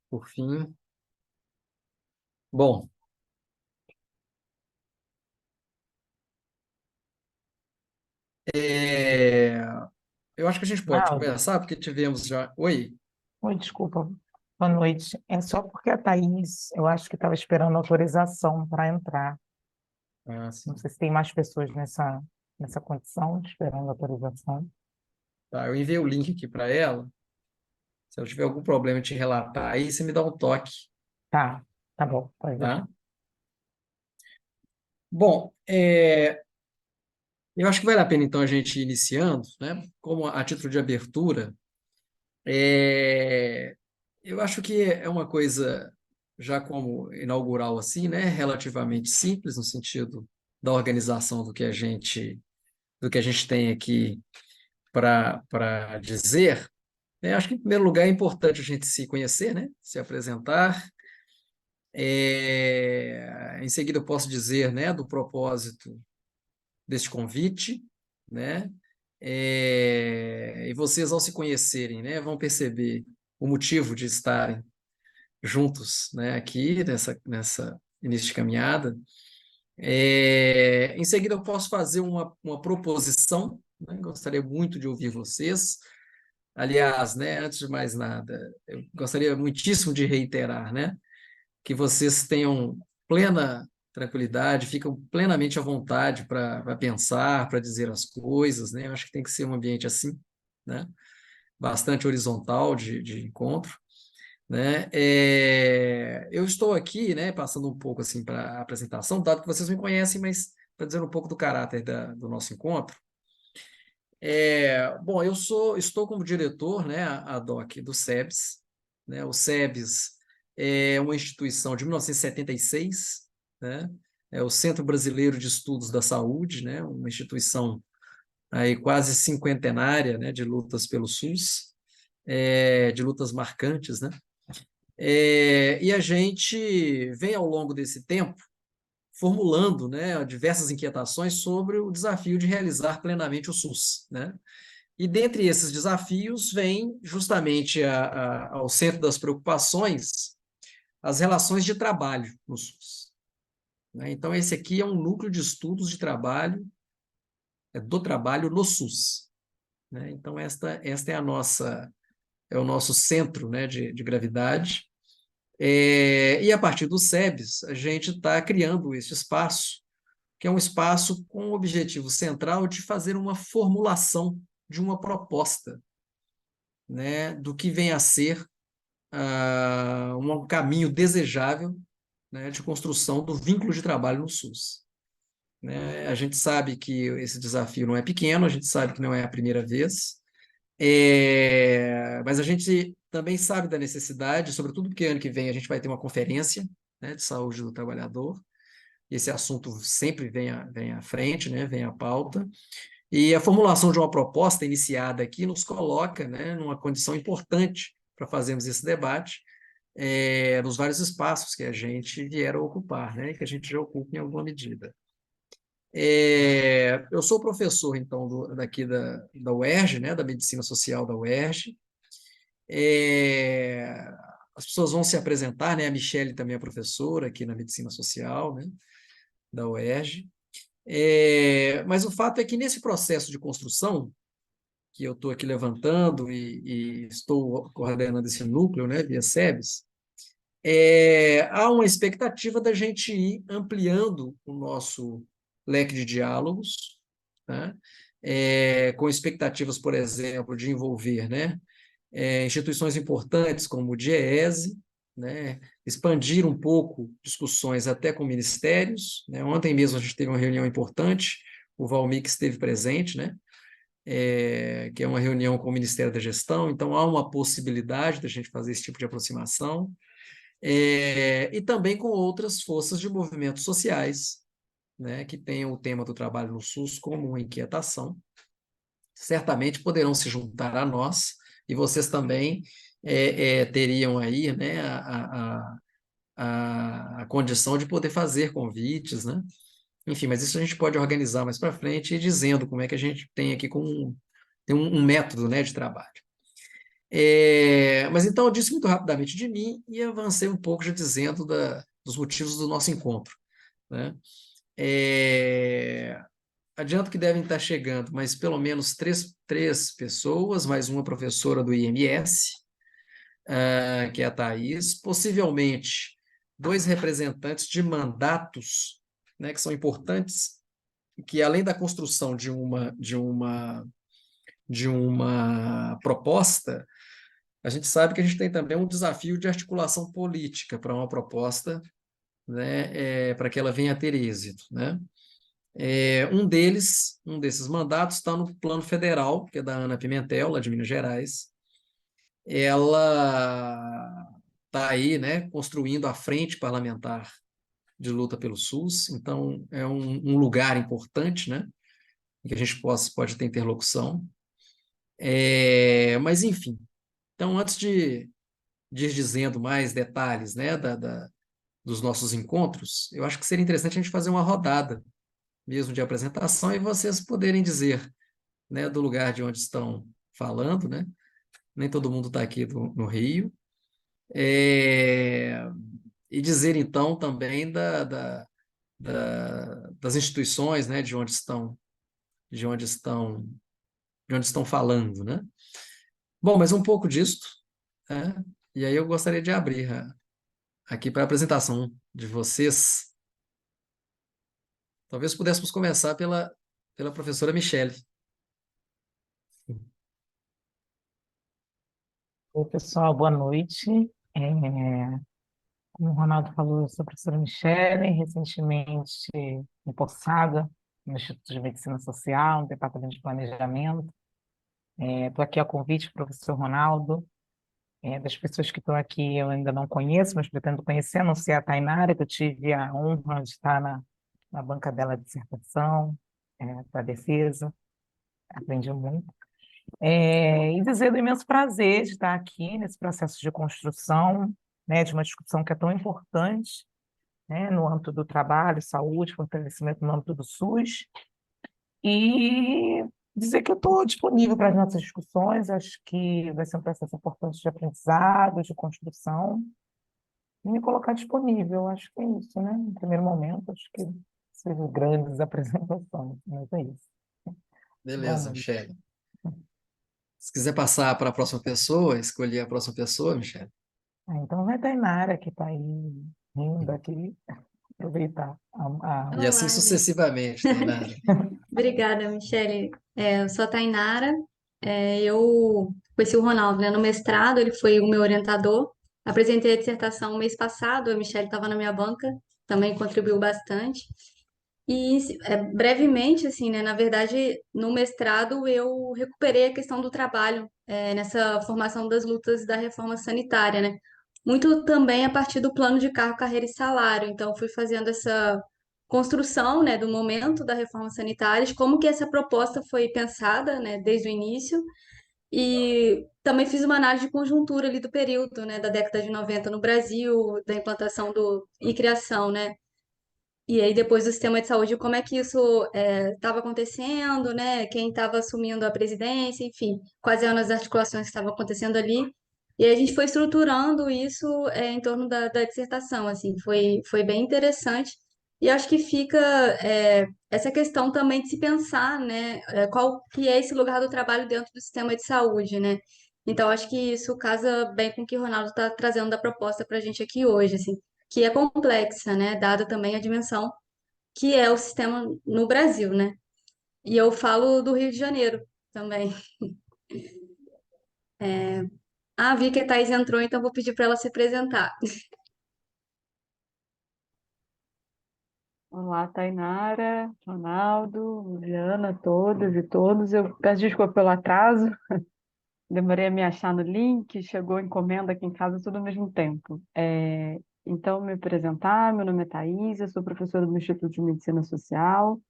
Por fim. Bom, é, eu acho que a gente pode Mauro, conversar, porque tivemos já. Oi? oi, desculpa. Boa noite. É só porque a Thaís, eu acho que estava esperando autorização para entrar. Ah, Não sim. sei se tem mais pessoas nessa condição, esperando autorização. Tá, eu enviei o link aqui para ela. Se eu tiver algum problema de relatar, aí você me dá um toque, Tá, tá bom, pode deixar. tá? Bom, eu acho que vale a pena então a gente ir iniciando, né? Como a título de abertura, é, eu acho que é uma coisa já como inaugural assim, né? Relativamente simples no sentido da organização do que a gente tem aqui para dizer. Acho que em primeiro lugar é importante a gente se conhecer, né? Se apresentar. Em seguida eu posso dizer, né, do propósito deste convite, né? E vocês, ao se conhecerem, né, vão perceber o motivo de estarem juntos, né, aqui nessa início de caminhada. Em seguida, eu posso fazer uma proposição, né? Gostaria muito de ouvir vocês. Aliás, né, antes de mais nada, eu gostaria muitíssimo de reiterar, né, que vocês tenham plena tranquilidade, ficam plenamente à vontade para pensar, para dizer as coisas, né? Eu acho que tem que ser um ambiente assim, né? Bastante horizontal de encontro, né? Eu estou aqui, né, passando um pouco assim para a apresentação, dado que vocês me conhecem, mas para dizer um pouco do caráter do nosso encontro. Bom, estou como diretor, né, ad hoc do SEBS, né? O SEBS é uma instituição de 1976, né? É o Centro Brasileiro de Estudos da Saúde, né? Uma instituição aí quase cinquentenária, né, de lutas pelo SUS, de lutas marcantes, né? E a gente vem ao longo desse tempo formulando, né, diversas inquietações sobre o desafio de realizar plenamente o SUS, né? E dentre esses desafios vem justamente ao centro das preocupações as relações de trabalho no SUS, né? Então, esse aqui é um núcleo de estudos de trabalho, do trabalho no SUS, né? Então, esta é o nosso centro, né, de gravidade. E a partir do SEBS, a gente está criando esse espaço, que é um espaço com o objetivo central de fazer uma formulação de uma proposta, né, do que vem a ser um caminho desejável, né, de construção do vínculo de trabalho no SUS, né? A gente sabe que esse desafio não é pequeno, a gente sabe que não é a primeira vez, mas a gente também sabe da necessidade, sobretudo porque ano que vem a gente vai ter uma conferência, né, de saúde do trabalhador. Esse assunto sempre vem à frente, né, vem à pauta. E a formulação de uma proposta iniciada aqui nos coloca, né, numa condição importante para fazermos esse debate, nos vários espaços que a gente vier a ocupar, né, que a gente já ocupa em alguma medida. Eu sou professor, então, daqui da UERJ, né, da Medicina Social da UERJ. É, as pessoas vão se apresentar, né, a Michele também é professora aqui na Medicina Social, né, da UERJ. Mas o fato é que nesse processo de construção, que eu estou aqui levantando e estou coordenando esse núcleo, né, via SEBS, há uma expectativa da gente ir ampliando o nosso leque de diálogos, né? Com expectativas, por exemplo, de envolver, né, instituições importantes como o DIEESE, né, expandir um pouco discussões até com ministérios, né? Ontem mesmo a gente teve uma reunião importante, o Valmix esteve presente, né, que é uma reunião com o Ministério da Gestão, então há uma possibilidade da gente fazer esse tipo de aproximação, e também com outras forças de movimentos sociais, né, que tenham o tema do trabalho no SUS como uma inquietação, certamente poderão se juntar a nós, e vocês também teriam aí, né, a condição de poder fazer convites, né? Enfim, mas isso a gente pode organizar mais para frente e dizendo como é que a gente tem aqui tem um método, né, de trabalho. Mas então eu disse muito rapidamente de mim e avancei um pouco já dizendo dos motivos do nosso encontro, né? É, Adianto que devem estar chegando, mas pelo menos três pessoas, mais uma professora do IMS, que é a Thais, possivelmente dois representantes de mandatos, né, que são importantes, que além da construção de uma proposta, a gente sabe que a gente tem também um desafio de articulação política para uma proposta, né, para que ela venha a ter êxito, né? Um desses mandatos está no plano federal, que é da Ana Pimentel, lá de Minas Gerais. Ela está aí, né, construindo a frente parlamentar de luta pelo SUS, então é um lugar importante, né, em que a gente pode ter interlocução. Mas, enfim, então, antes de ir dizendo mais detalhes, né, dos nossos encontros, eu acho que seria interessante a gente fazer uma rodada mesmo de apresentação e vocês poderem dizer, né, do lugar de onde estão falando, né? Nem todo mundo está aqui no Rio. É, e dizer, então, também das instituições, né, de onde estão, de onde estão falando, né? Bom, mas um pouco disto, né? E aí eu gostaria de abrir aqui para a apresentação de vocês. Talvez pudéssemos começar pela professora Michele. Oi, pessoal, boa noite. Como o Ronaldo falou, eu sou a professora Michele, recentemente empossada no Instituto de Medicina Social, no Departamento de Planejamento. Estou aqui a convite do professor Ronaldo. Das pessoas que estão aqui eu ainda não conheço, mas pretendo conhecer, a não ser a Tainara, que eu tive a honra de estar na banca dela de dissertação, para a defesa, aprendi muito. E dizer do imenso prazer de estar aqui nesse processo de construção, né, de uma discussão que é tão importante, né, no âmbito do trabalho, saúde, fortalecimento no âmbito do SUS, e dizer que eu estou disponível para as nossas discussões, acho que vai ser um processo importante de aprendizado, de construção, e me colocar disponível, acho que é isso, né? No primeiro momento, acho que sejam grandes apresentações, mas é isso. Boa Beleza, noite. Michele. Se quiser passar para a próxima pessoa, escolher a próxima pessoa, Michele. Então vai Tainara, que está aí rindo aqui, aproveitar E assim Olá, gente. sucessivamente, Tainara. Obrigada, Michele. Eu sou a Tainara. Eu conheci o Ronaldo, né, no mestrado, ele foi o meu orientador. Apresentei a dissertação mês passado, a Michele estava na minha banca, também contribuiu bastante. E brevemente, assim, né, na verdade, no mestrado eu recuperei a questão do trabalho, nessa formação das lutas da reforma sanitária, né? Muito também a partir do plano de cargo, carreira e salário. Então, fui fazendo essa construção, né, do momento da reforma sanitária, de como que essa proposta foi pensada, né, desde o início. E também fiz uma análise de conjuntura ali do período, né, da década de 90 no Brasil, da implantação e criação, né, e aí, depois do sistema de saúde, como é que isso estava acontecendo, né? Quem estava assumindo a presidência, enfim, quais eram as articulações que estavam acontecendo ali. E aí a gente foi estruturando isso em torno da dissertação, assim, foi bem interessante. E acho que fica essa questão também de se pensar, né? Qual que é esse lugar do trabalho dentro do sistema de saúde, né? Então, acho que isso casa bem com o que o Ronaldo está trazendo da proposta para a gente aqui hoje, assim que é complexa, né? Dada também a dimensão que é o sistema no Brasil, né? E eu falo do Rio de Janeiro também. Vi que a Thaís entrou, então vou pedir para ela se apresentar. Olá, Tainara, Ronaldo, Juliana, todas e todos. Eu peço desculpa pelo atraso, demorei a me achar no link, chegou encomenda aqui em casa tudo ao mesmo tempo. Então, me apresentar, meu nome é Thaís, eu sou professora do Instituto de Medicina Social,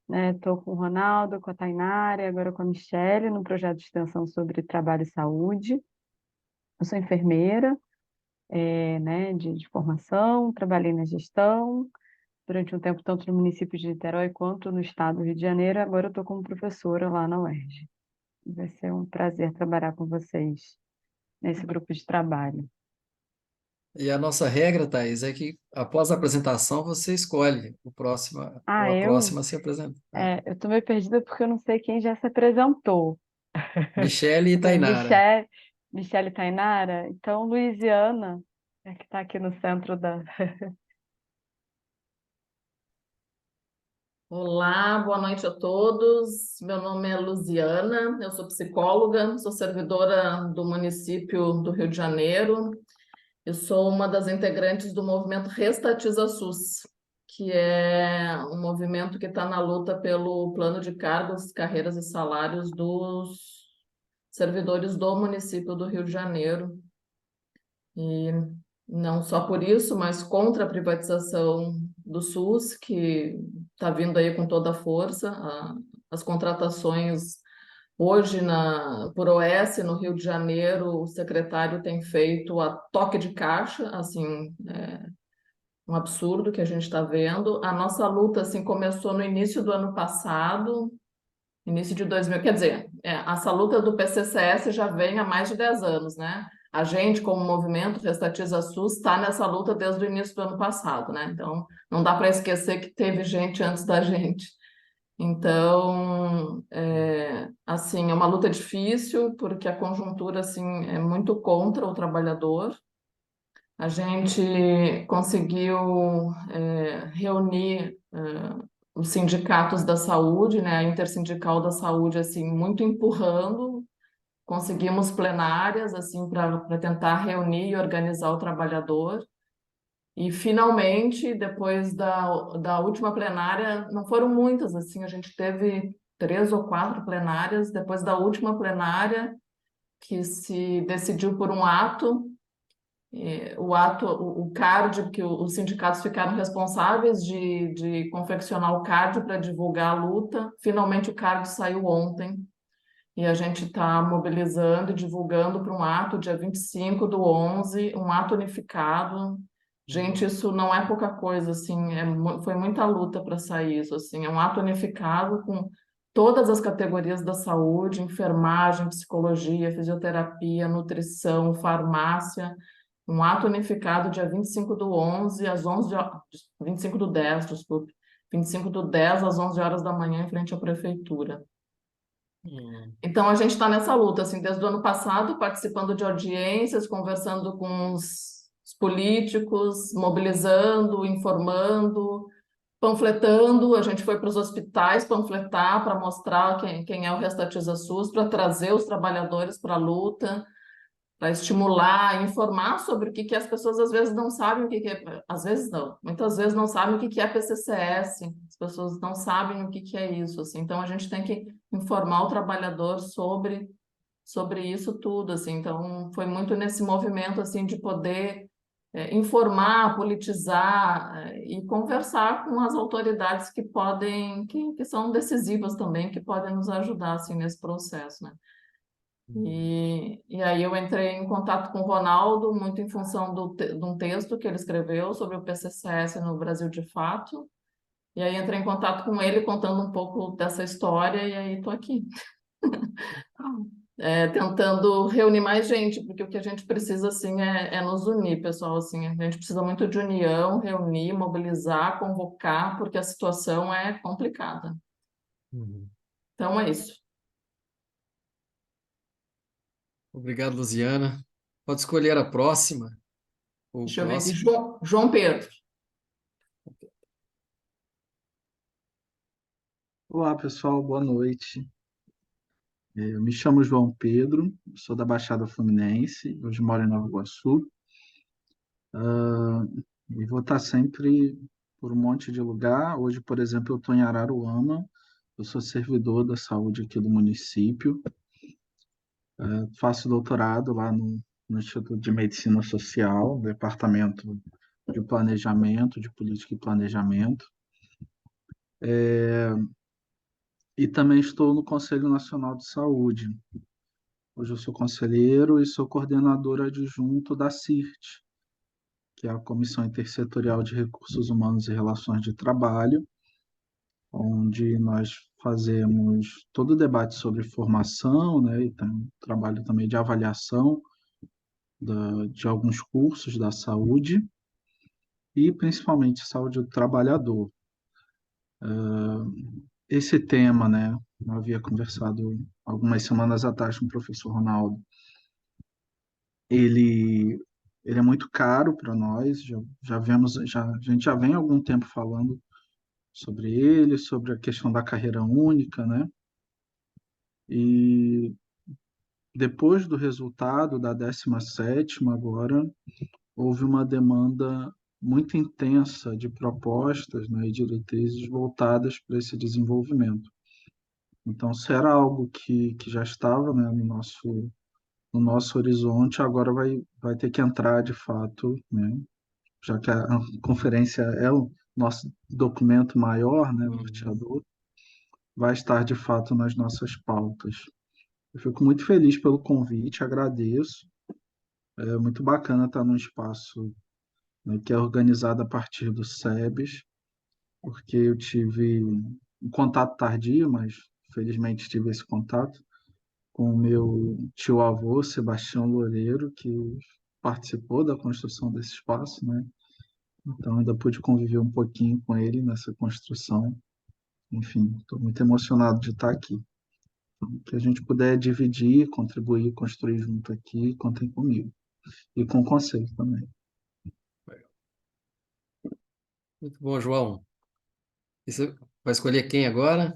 né? Estou com o Ronaldo, com a Tainara e agora com a Michele, no projeto de extensão sobre trabalho e saúde. Eu sou enfermeira, né, de formação, trabalhei na gestão, durante um tempo, tanto no município de Niterói quanto no estado do Rio de Janeiro. Agora eu estou como professora lá na UERJ. Vai ser um prazer trabalhar com vocês nesse grupo de trabalho. E a nossa regra, Thaís, é que após a apresentação você escolhe o próximo ou Ah, a eu? próxima a se apresentar. Eu tô meio perdida porque eu não sei quem já se apresentou. Michele e Bem, Tainara. Michele Tainara, então Luiziana, que está aqui no centro da. Olá, boa noite a todos. Meu nome é Luziana, eu sou psicóloga, sou servidora do município do Rio de Janeiro. Eu sou uma das integrantes do movimento Restatiza SUS, que é um movimento que está na luta pelo plano de cargos, carreiras e salários dos servidores do município do Rio de Janeiro. E não só por isso, mas contra a privatização do SUS, que está vindo aí com toda a força. As contratações hoje por OS no Rio de Janeiro, o secretário tem feito a toque de caixa, assim, um absurdo que a gente está vendo. A nossa luta assim começou no início do ano passado, início de 2000, quer dizer, essa luta do PCCS já vem há mais de 10 anos, né? A gente, como movimento Restatiza SUS, está nessa luta desde o início do ano passado, né? Então, não dá para esquecer que teve gente antes da gente. Então, assim, é uma luta difícil, porque a conjuntura, assim, é muito contra o trabalhador. A gente conseguiu, reunir, os sindicatos da saúde, né, a Intersindical da Saúde, assim, muito empurrando, conseguimos plenárias, assim, para tentar reunir e organizar o trabalhador, e finalmente, depois da última plenária, não foram muitas, assim, a gente teve 3 ou 4 plenárias, depois da última plenária, que se decidiu por um ato, o ato, o CARD, que os sindicatos ficaram responsáveis de confeccionar o CARD para divulgar a luta. Finalmente o CARD saiu ontem e a gente está mobilizando e divulgando para um ato dia 25/11, um ato unificado. Gente, isso não é pouca coisa, assim, foi muita luta para sair isso, assim, é um ato unificado com todas as categorias da saúde, enfermagem, psicologia, fisioterapia, nutrição, farmácia, um ato unificado dia 25/11, às 11 horas, 25/10, desculpe, 25/10 às 11 horas da manhã, em frente à prefeitura. Então, a gente está nessa luta, assim, desde o ano passado, participando de audiências, conversando com os políticos, mobilizando, informando, panfletando. A gente foi para os hospitais panfletar para mostrar quem é o Restatiza SUS, para trazer os trabalhadores para a luta, para estimular, informar sobre o que as pessoas às vezes não sabem o que é, às vezes não, muitas vezes não sabem o que é PCCS, as pessoas não sabem o que é isso, assim. Então a gente tem que informar o trabalhador sobre isso tudo, assim. Então foi muito nesse movimento assim de poder informar, politizar e conversar com as autoridades que podem, que são decisivas também, que podem nos ajudar assim nesse processo, né? E aí eu entrei em contato com o Ronaldo, muito em função de um texto que ele escreveu sobre o PCCS no Brasil de Fato. E aí entrei em contato com ele, contando um pouco dessa história, e aí estou aqui. Tentando reunir mais gente, porque o que a gente precisa, assim, é nos unir, pessoal, assim, a gente precisa muito de união, reunir, mobilizar, convocar, porque a situação é complicada. Então é isso. Obrigado, Luziana. Pode escolher a próxima ou o Deixa eu ver aqui, próximo. João Pedro. Olá, pessoal, boa noite. Eu me chamo João Pedro, sou da Baixada Fluminense, hoje moro em Nova Iguaçu, e vou estar sempre por um monte de lugar. Hoje, por exemplo, eu estou em Araruama, eu sou servidor da saúde aqui do município, faço doutorado lá no Instituto de Medicina Social, Departamento de Planejamento, de Política e Planejamento. E também estou no Conselho Nacional de Saúde. Hoje eu sou conselheiro e sou coordenador adjunto da CIRT, que é a Comissão Intersetorial de Recursos Humanos e Relações de Trabalho, onde nós fazemos todo o debate sobre formação, né, e tem um trabalho também de avaliação de alguns cursos da saúde, e principalmente saúde do trabalhador. Esse tema, né, eu havia conversado algumas semanas atrás com o professor Ronaldo, ele, ele é muito caro para nós, a gente já vem há algum tempo falando sobre ele, sobre a questão da carreira única, né? E depois do resultado da 17ª agora, houve uma demanda muito intensa de propostas, né, e diretrizes voltadas para esse desenvolvimento. Então, se era algo que já estava, né, no nosso horizonte, agora vai ter que entrar de fato, né, já que a conferência é o nosso documento maior, né, norteador, vai estar de fato nas nossas pautas. Eu fico muito feliz pelo convite, agradeço. É muito bacana estar num espaço, né, que é organizado a partir do SEBS, porque eu tive um contato tardio, mas felizmente tive esse contato com o meu tio-avô, Sebastião Loureiro, que participou da construção desse espaço, né? Então, ainda pude conviver um pouquinho com ele nessa construção. Enfim, estou muito emocionado de estar aqui. O que a gente puder dividir, contribuir, construir junto aqui, contem comigo. E com o conselho também. Muito bom, João. E você vai escolher quem agora?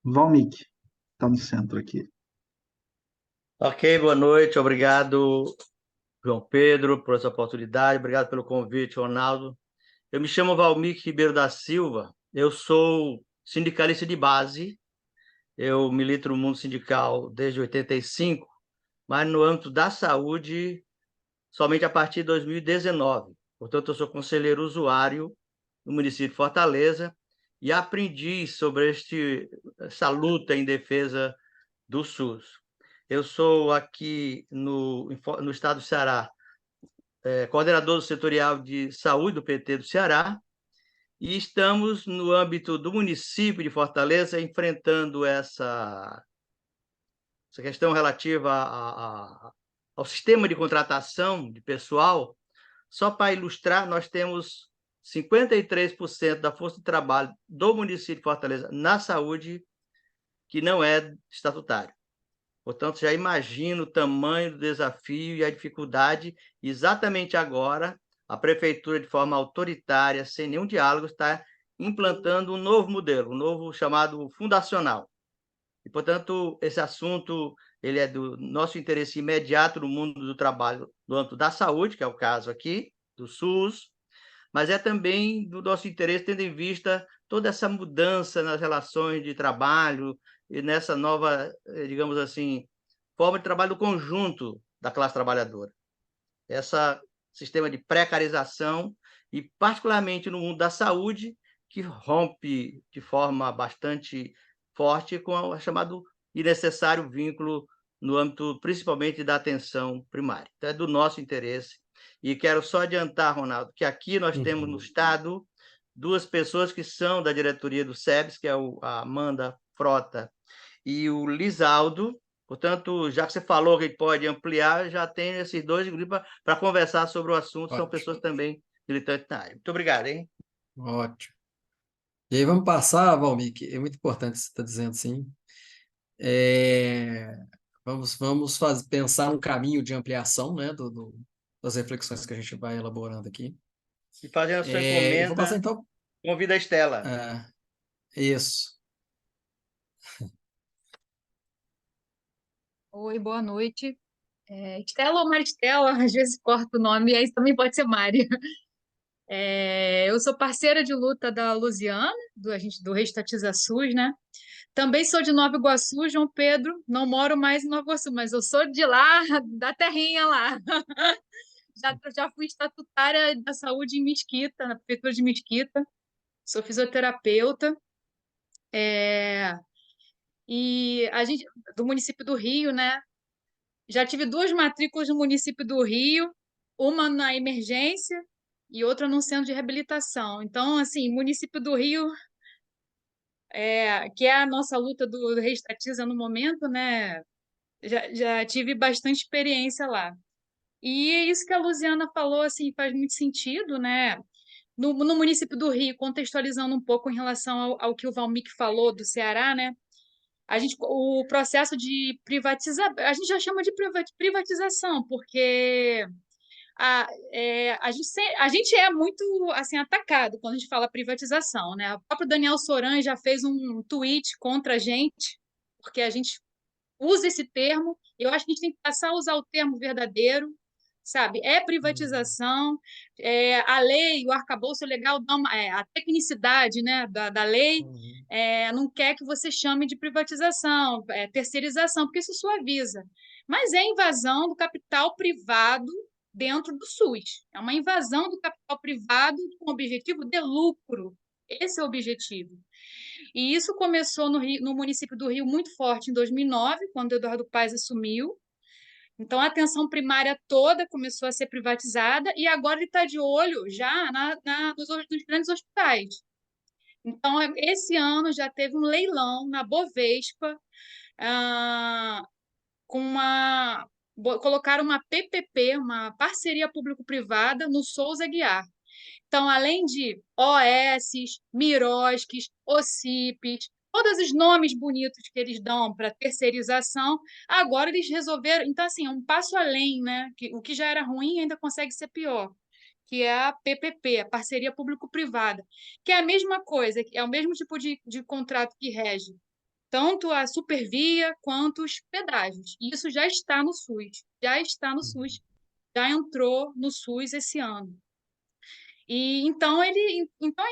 Valmik, está no centro aqui. Ok, boa noite. Obrigado, João Pedro, por essa oportunidade. Obrigado pelo convite, Ronaldo. Eu me chamo Valmik Ribeiro da Silva. Eu sou sindicalista de base. Eu milito no mundo sindical desde 85, mas no âmbito da saúde somente a partir de 2019. Portanto, eu sou conselheiro usuário no município de Fortaleza e aprendi sobre essa luta em defesa do SUS. Eu sou aqui no estado do Ceará, coordenador setorial de saúde do PT do Ceará, e estamos no âmbito do município de Fortaleza enfrentando essa questão relativa ao sistema de contratação de pessoal. Só para ilustrar, nós temos 53% da força de trabalho do município de Fortaleza na saúde que não é estatutário. Portanto, já imagino o tamanho do desafio e a dificuldade. Exatamente agora, a prefeitura, de forma autoritária, sem nenhum diálogo, está implantando um novo modelo, um novo chamado fundacional. E, portanto, esse assunto ele é do nosso interesse imediato no mundo do trabalho, no âmbito da saúde, que é o caso aqui, do SUS, mas é também do nosso interesse, tendo em vista toda essa mudança nas relações de trabalho e nessa nova, digamos assim, forma de trabalho conjunto da classe trabalhadora. Esse sistema de precarização e, particularmente, no mundo da saúde, que rompe de forma bastante forte com o chamado e necessário vínculo no âmbito, principalmente, da atenção primária. Então, é do nosso interesse. E quero só adiantar, Ronaldo, que aqui nós temos no Estado duas pessoas que são da diretoria do SEBS, que é a Amanda Frota e o Lisaldo. Portanto, já que você falou que pode ampliar, já tem esses dois grupos para conversar sobre o assunto, são pessoas também militantes na área. Muito obrigado, hein? Ótimo. E aí vamos passar, Valmik, é muito importante você estar dizendo sim. Vamos pensar um caminho de ampliação, né, das reflexões que a gente vai elaborando aqui. E fazendo a sua Eu vou passar encomenda, então. convida a Estela. Isso. Oi, boa noite. Estela ou Maristela, às vezes corta o nome, e aí também pode ser Mari. Eu sou parceira de luta da Luziana, do Restatiza SUS, né? Também sou de Nova Iguaçu, João Pedro. Não moro mais em Nova Iguaçu, mas eu sou de lá, da terrinha lá. Já fui estatutária da saúde em Mesquita, na prefeitura de Mesquita. Sou fisioterapeuta. E a gente, do município do Rio, né? Já tive duas matrículas no município do Rio, uma na emergência e outra num centro de reabilitação. Então, assim, município do Rio, que é a nossa luta do Reestatiza no momento, né? Já tive bastante experiência lá. E isso que a Luziana falou, assim, faz muito sentido, né? No município do Rio, contextualizando um pouco em relação ao que o Valmik falou do Ceará, né? O processo de privatização, a gente já chama de privatização, porque a gente é muito assim atacado quando a gente fala privatização, né? O próprio Daniel Soran já fez um tweet contra a gente, porque a gente usa esse termo. Eu acho que a gente tem que passar a usar o termo verdadeiro, sabe? É privatização, a lei, o arcabouço legal, a tecnicidade, né, da lei não quer que você chame de privatização, terceirização, porque isso suaviza. Mas é invasão do capital privado dentro do SUS. É uma invasão do capital privado com o objetivo de lucro. Esse é o objetivo. E isso começou no município do Rio muito forte em 2009, quando o Eduardo Paes assumiu. Então, a atenção primária toda começou a ser privatizada e agora ele está de olho já nos grandes hospitais. Então, esse ano já teve um leilão na Bovespa, colocaram uma PPP, uma parceria público-privada, no Souza Aguiar. Então, além de OS, Mirosques, OCIPs, todos os nomes bonitos que eles dão para terceirização, agora eles resolveram. Então, assim, é um passo além, né? O que já era ruim ainda consegue ser pior, que é a PPP, a parceria público-privada, que é a mesma coisa, é o mesmo tipo de contrato que rege tanto a supervia quanto os pedágios. E isso já está no SUS, já entrou no SUS esse ano. E então é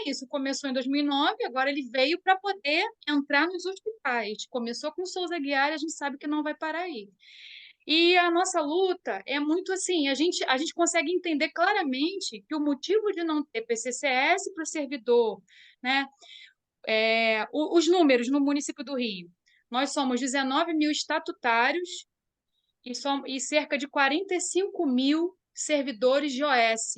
isso, começou em 2009, agora ele veio para poder entrar nos hospitais. Começou com o Souza Aguiar, a gente sabe que não vai parar aí. E a nossa luta é muito assim, a gente consegue entender claramente que o motivo de não ter PCCS para o servidor, né? Os números no município do Rio. Nós somos 19 mil estatutários e cerca de 45 mil servidores de OS,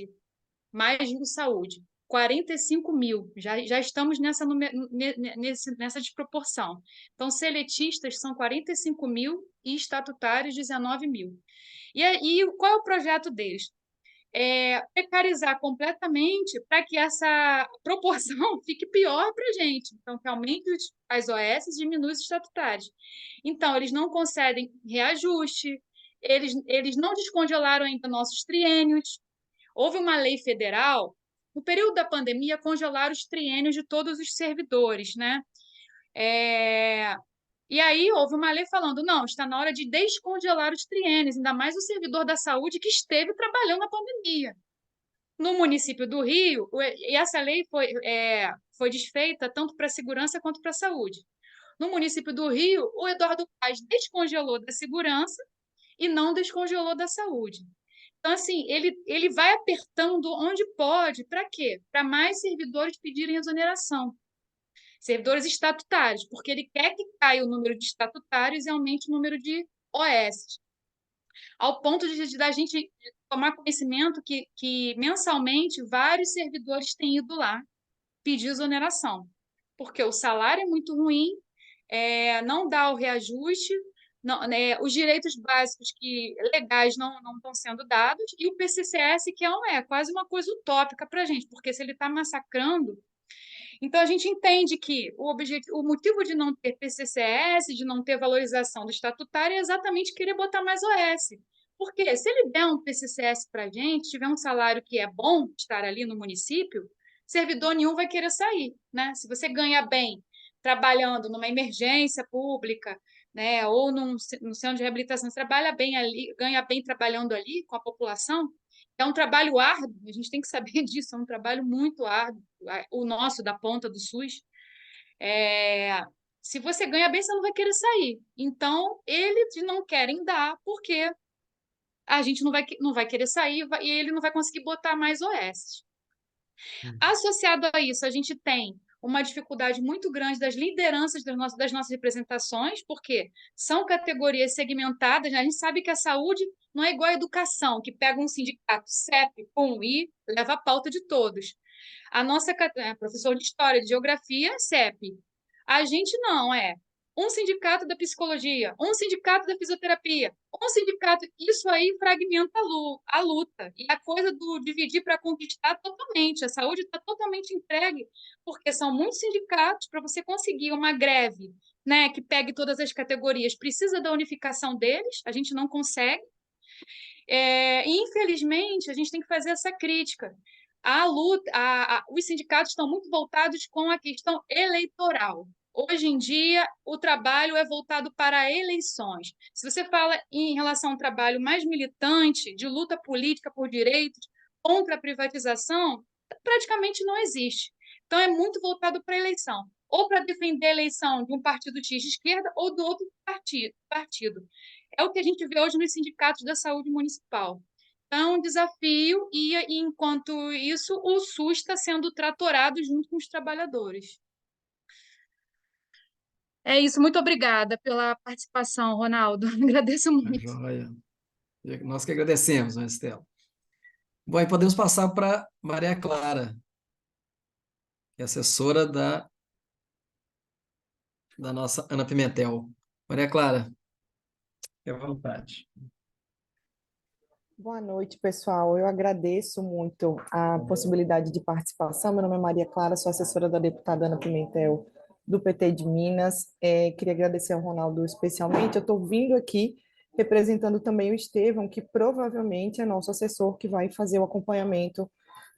mais Rio Saúde. 45 mil, já estamos nessa desproporção. Então, seletistas são 45 mil e estatutários 19 mil. E qual é o projeto deles? Precarizar completamente para que essa proporção fique pior para a gente. Então, que aumente as OS e diminui os estatutários. Então, eles não concedem reajuste, eles não descongelaram ainda nossos triênios. Houve uma lei federal, no período da pandemia, congelaram os triênios de todos os servidores, né? E aí houve uma lei falando, não, está na hora de descongelar os triênios, ainda mais o servidor da saúde que esteve trabalhando na pandemia. No município do Rio, e essa lei foi desfeita tanto para a segurança quanto para a saúde. No município do Rio, o Eduardo Paes descongelou da segurança e não descongelou da saúde. Então, assim, ele vai apertando onde pode, para quê? Para mais servidores pedirem exoneração. Servidores estatutários, porque ele quer que caia o número de estatutários e aumente o número de OS. Ao ponto de a gente tomar conhecimento que mensalmente vários servidores têm ido lá pedir exoneração, porque o salário é muito ruim, não dá o reajuste, não, os direitos básicos legais não estão sendo dados, e o PCCS, que é quase uma coisa utópica para a gente, porque se ele está massacrando. Então, a gente entende que o motivo de não ter PCCS, de não ter valorização do estatutário, é exatamente querer botar mais OS. Porque se ele der um PCCS para a gente, tiver um salário que é bom estar ali no município, servidor nenhum vai querer sair, né? Se você ganha bem trabalhando numa emergência pública, né, ou no centro de reabilitação, você trabalha bem ali, ganha bem trabalhando ali com a população, é um trabalho árduo, a gente tem que saber disso, é um trabalho muito árduo, o nosso, da ponta do SUS. Se você ganha bem, você não vai querer sair. Então, eles não querem dar, porque a gente não vai querer sair e ele não vai conseguir botar mais OS. Associado a isso, a gente tem uma dificuldade muito grande das lideranças das nossas representações, porque são categorias segmentadas, né? A gente sabe que a saúde não é igual à educação, que pega um sindicato, CEP, pum, e leva a pauta de todos. A nossa professor de História, de Geografia, CEP. A gente não, um sindicato da psicologia, um sindicato da fisioterapia, um sindicato. Isso aí fragmenta a luta. E a coisa do dividir para conquistar totalmente. A saúde está totalmente entregue, porque são muitos sindicatos para você conseguir uma greve, né, que pegue todas as categorias. Precisa da unificação deles, a gente não consegue. E, infelizmente, a gente tem que fazer essa crítica. A luta, os sindicatos estão muito voltados com a questão eleitoral. Hoje em dia, o trabalho é voltado para eleições. Se você fala em relação a um trabalho mais militante, de luta política por direitos, contra a privatização, praticamente não existe. Então, é muito voltado para a eleição. Ou para defender a eleição de um partido X de esquerda ou do outro partido. É o que a gente vê hoje nos sindicatos da saúde municipal. Então, é um desafio e, enquanto isso, o SUS está sendo tratorado junto com os trabalhadores. É isso, muito obrigada pela participação, Ronaldo. Agradeço muito. Joia. Nós que agradecemos, né, Estela? Bom, e podemos passar para Maria Clara, que é assessora da nossa Ana Pimentel. Maria Clara, fique à vontade. Boa noite, pessoal. Eu agradeço muito a possibilidade de participação. Meu nome é Maria Clara, sou assessora da deputada Ana Pimentel, do PT de Minas. Queria agradecer ao Ronaldo especialmente. Eu estou vindo aqui representando também o Estevão, que provavelmente é nosso assessor que vai fazer o acompanhamento,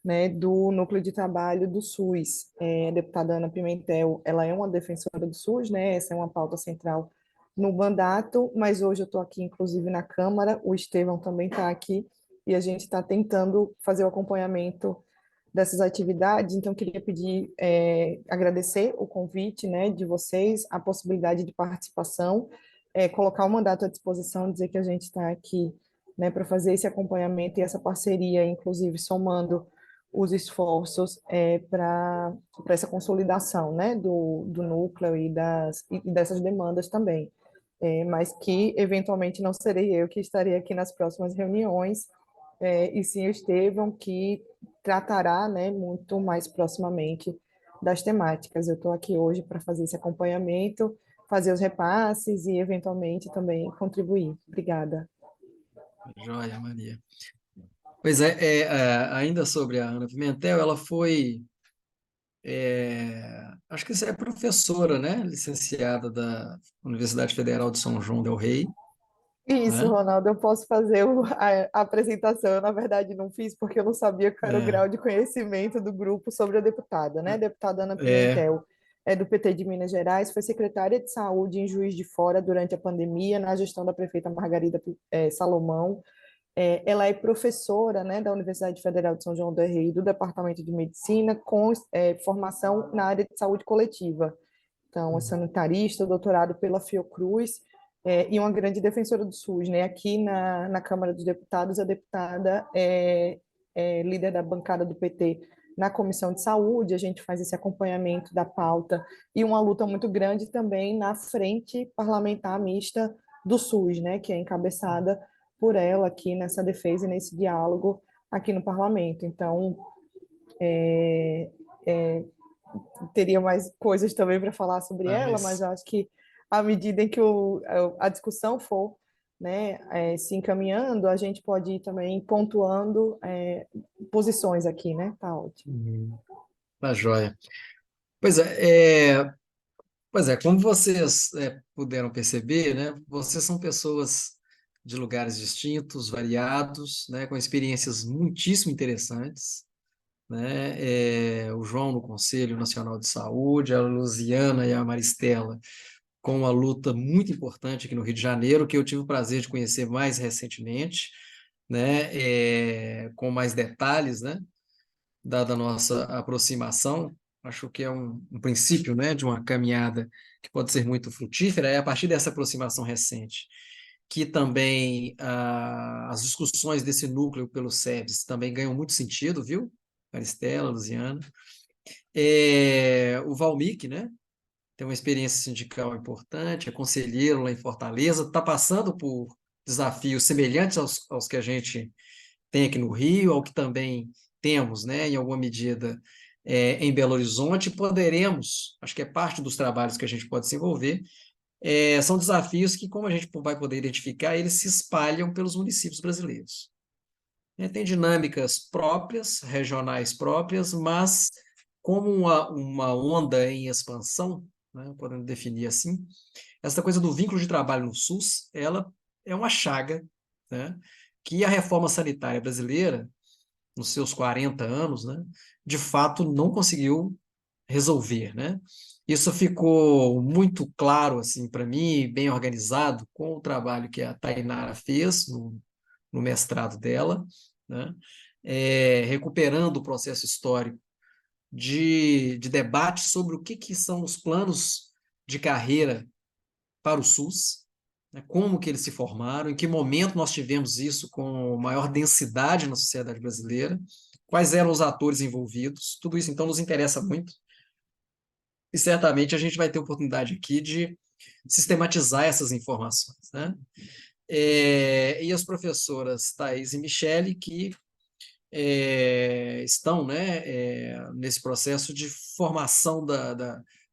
né, do núcleo de trabalho do SUS. A deputada Ana Pimentel, ela é uma defensora do SUS, né? Essa é uma pauta central no mandato, mas hoje eu estou aqui, inclusive, na Câmara, o Estevão também está aqui, e a gente está tentando fazer o acompanhamento dessas atividades, então queria pedir, agradecer o convite, né, de vocês, a possibilidade de participação, colocar o mandato à disposição, dizer que a gente está aqui, né, para fazer esse acompanhamento e essa parceria, inclusive somando os esforços para essa consolidação, né, do núcleo e dessas demandas também. Mas que eventualmente não serei eu que estarei aqui nas próximas reuniões, e sim o Estevão, que tratará, né, muito mais proximamente das temáticas. Eu estou aqui hoje para fazer esse acompanhamento, fazer os repasses e eventualmente também contribuir. Obrigada. Joia, Maria. Pois ainda sobre a Ana Pimentel, ela foi, acho que você é professora, né? Licenciada da Universidade Federal de São João del Rei, Isso, né? Ronaldo, eu posso fazer a apresentação. Eu, na verdade, não fiz porque eu não sabia qual era o É, grau de conhecimento do grupo sobre a deputada, né? A deputada Ana é, Pimentel é do PT de Minas Gerais, foi secretária de Saúde em Juiz de Fora durante a pandemia, na gestão da prefeita Margarida Salomão. Ela é professora, né, da Universidade Federal de São João del Rei, do Departamento de Medicina, com formação na área de saúde coletiva. Então, é sanitarista, doutorado pela Fiocruz, e uma grande defensora do SUS, né? Aqui na Câmara dos Deputados, a deputada é líder da bancada do PT na Comissão de Saúde, a gente faz esse acompanhamento da pauta e uma luta muito grande também na frente parlamentar mista do SUS, né? Que é encabeçada por ela aqui nessa defesa e nesse diálogo aqui no parlamento. Então, teria mais coisas também para falar sobre ela, mas mas, eu acho que à medida em que a discussão for, né, se encaminhando, a gente pode ir também pontuando posições aqui, né? Tá ótimo. tá joia. Pois como vocês puderam perceber, né? Vocês são pessoas de lugares distintos, variados, né? Com experiências muitíssimo interessantes, né? O João no Conselho Nacional de Saúde, a Luziana e a Maristela com uma luta muito importante aqui no Rio de Janeiro, que eu tive o prazer de conhecer mais recentemente, né? Com mais detalhes, né? Dada a nossa aproximação, acho que é um princípio, né? De uma caminhada que pode ser muito frutífera, é a partir dessa aproximação recente que também as discussões desse núcleo pelo SEBS também ganham muito sentido, viu? Maristela, Luziana. O Valmic, né? Tem uma experiência sindical importante, é conselheiro lá em Fortaleza, está passando por desafios semelhantes aos que a gente tem aqui no Rio, ao que também temos, né, em alguma medida, em Belo Horizonte. Poderemos, acho que é parte dos trabalhos que a gente pode desenvolver, são desafios que, como a gente vai poder identificar, eles se espalham pelos municípios brasileiros. Tem dinâmicas próprias, regionais próprias, mas como uma onda em expansão, né, podemos definir assim, essa coisa do vínculo de trabalho no SUS, ela é uma chaga, né, que a reforma sanitária brasileira, nos seus 40 anos, né, de fato não conseguiu resolver, né? Isso ficou muito claro assim para mim, bem organizado, com o trabalho que a Tainara fez no mestrado dela, né? Recuperando o processo histórico de debate sobre o que são os planos de carreira para o SUS, né? Como que eles se formaram, em que momento nós tivemos isso com maior densidade na sociedade brasileira, quais eram os atores envolvidos, tudo isso então nos interessa muito, e certamente a gente vai ter oportunidade aqui de sistematizar essas informações, né? E as professoras Thais e Michele, que estão, né, nesse processo de formação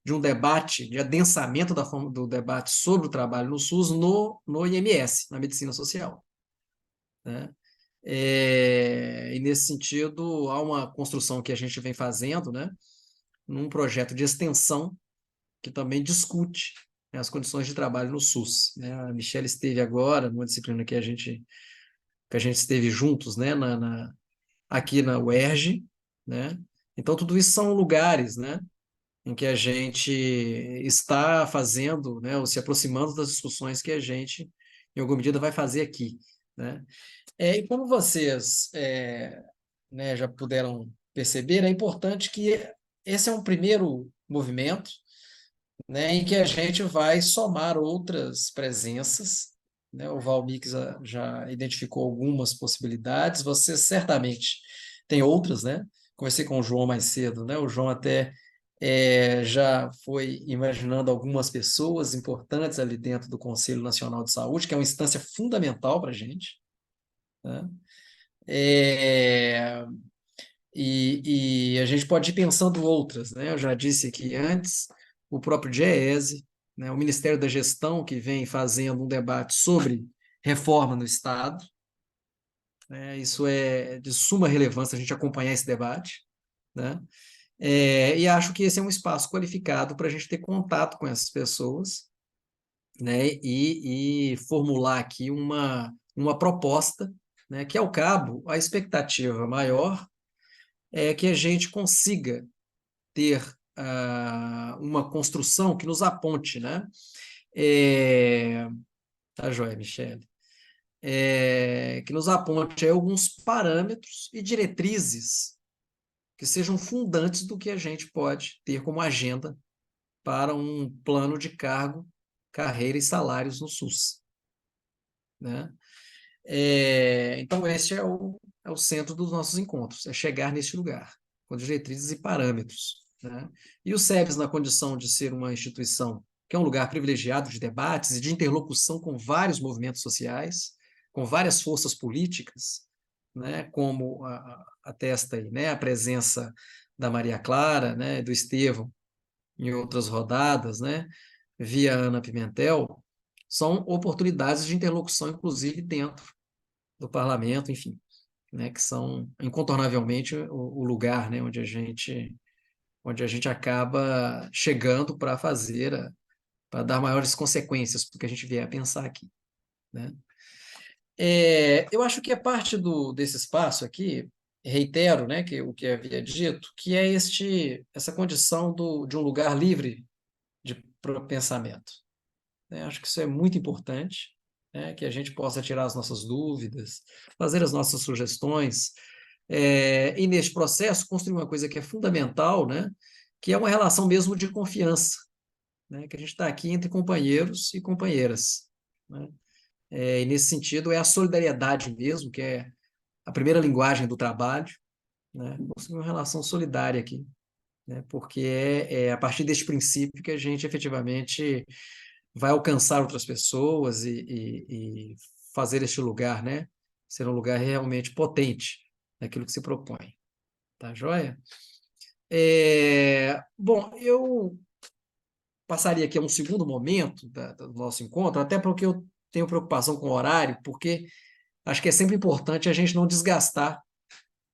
de um debate, de adensamento do debate sobre o trabalho no SUS no IMS, na medicina social, né? E nesse sentido, há uma construção que a gente vem fazendo, né, num projeto de extensão que também discute, né, as condições de trabalho no SUS, né? A Michelle esteve agora numa disciplina que a gente esteve juntos, né, aqui na UERJ, né? Então tudo isso são lugares, né, em que a gente está fazendo, né, ou se aproximando das discussões que a gente, em alguma medida, vai fazer aqui, né? E como vocês, né, já puderam perceber, é importante que esse é um primeiro movimento, né, em que a gente vai somar outras presenças, né? O Valmix já identificou algumas possibilidades, você certamente tem outras, né? Conversei com o João mais cedo, né? O João até já foi imaginando algumas pessoas importantes ali dentro do Conselho Nacional de Saúde, que é uma instância fundamental para a gente, né? É, e a gente pode ir pensando outras, né? Eu já disse aqui antes, o próprio DIEESE, né? O Ministério da Gestão, que vem fazendo um debate sobre reforma no Estado, né? Isso é de suma relevância a gente acompanhar esse debate, né? E acho que esse é um espaço qualificado para a gente ter contato com essas pessoas, né? E formular aqui uma proposta, né? Que, ao cabo, a expectativa maior é que a gente consiga ter uma construção que nos aponte, né? Tá joia, Michele? Que nos aponte aí alguns parâmetros e diretrizes que sejam fundantes do que a gente pode ter como agenda para um plano de cargo, carreira e salários no SUS, né? Então, esse é o centro dos nossos encontros, é chegar nesse lugar, com diretrizes e parâmetros, né? E o SEBS, na condição de ser uma instituição que é um lugar privilegiado de debates e de interlocução com vários movimentos sociais, com várias forças políticas, né? Como atesta aí, né? A presença da Maria Clara, né? Do Estevão em outras rodadas, né? Via Ana Pimentel, são oportunidades de interlocução, inclusive dentro do parlamento, enfim, né, que são incontornavelmente o lugar, né, onde a gente acaba chegando para para dar maiores consequências para o que a gente vier a pensar aqui, né? Eu acho que é parte desse espaço aqui, reitero, né, o que havia dito, que é essa condição de um lugar livre de pensamento, né? Acho que isso é muito importante, né, que a gente possa tirar as nossas dúvidas, fazer as nossas sugestões, e neste processo construir uma coisa que é fundamental, né, que é uma relação mesmo de confiança, né, que a gente está aqui entre companheiros e companheiras, né? E nesse sentido é a solidariedade mesmo, que é a primeira linguagem do trabalho, né, construir uma relação solidária aqui, né? Porque é a partir deste princípio que a gente efetivamente vai alcançar outras pessoas e fazer este lugar, né, ser um lugar realmente potente naquilo que se propõe. Tá joia? Bom, eu passaria aqui a um segundo momento do nosso encontro, até porque eu tenho preocupação com o horário, porque acho que é sempre importante a gente não desgastar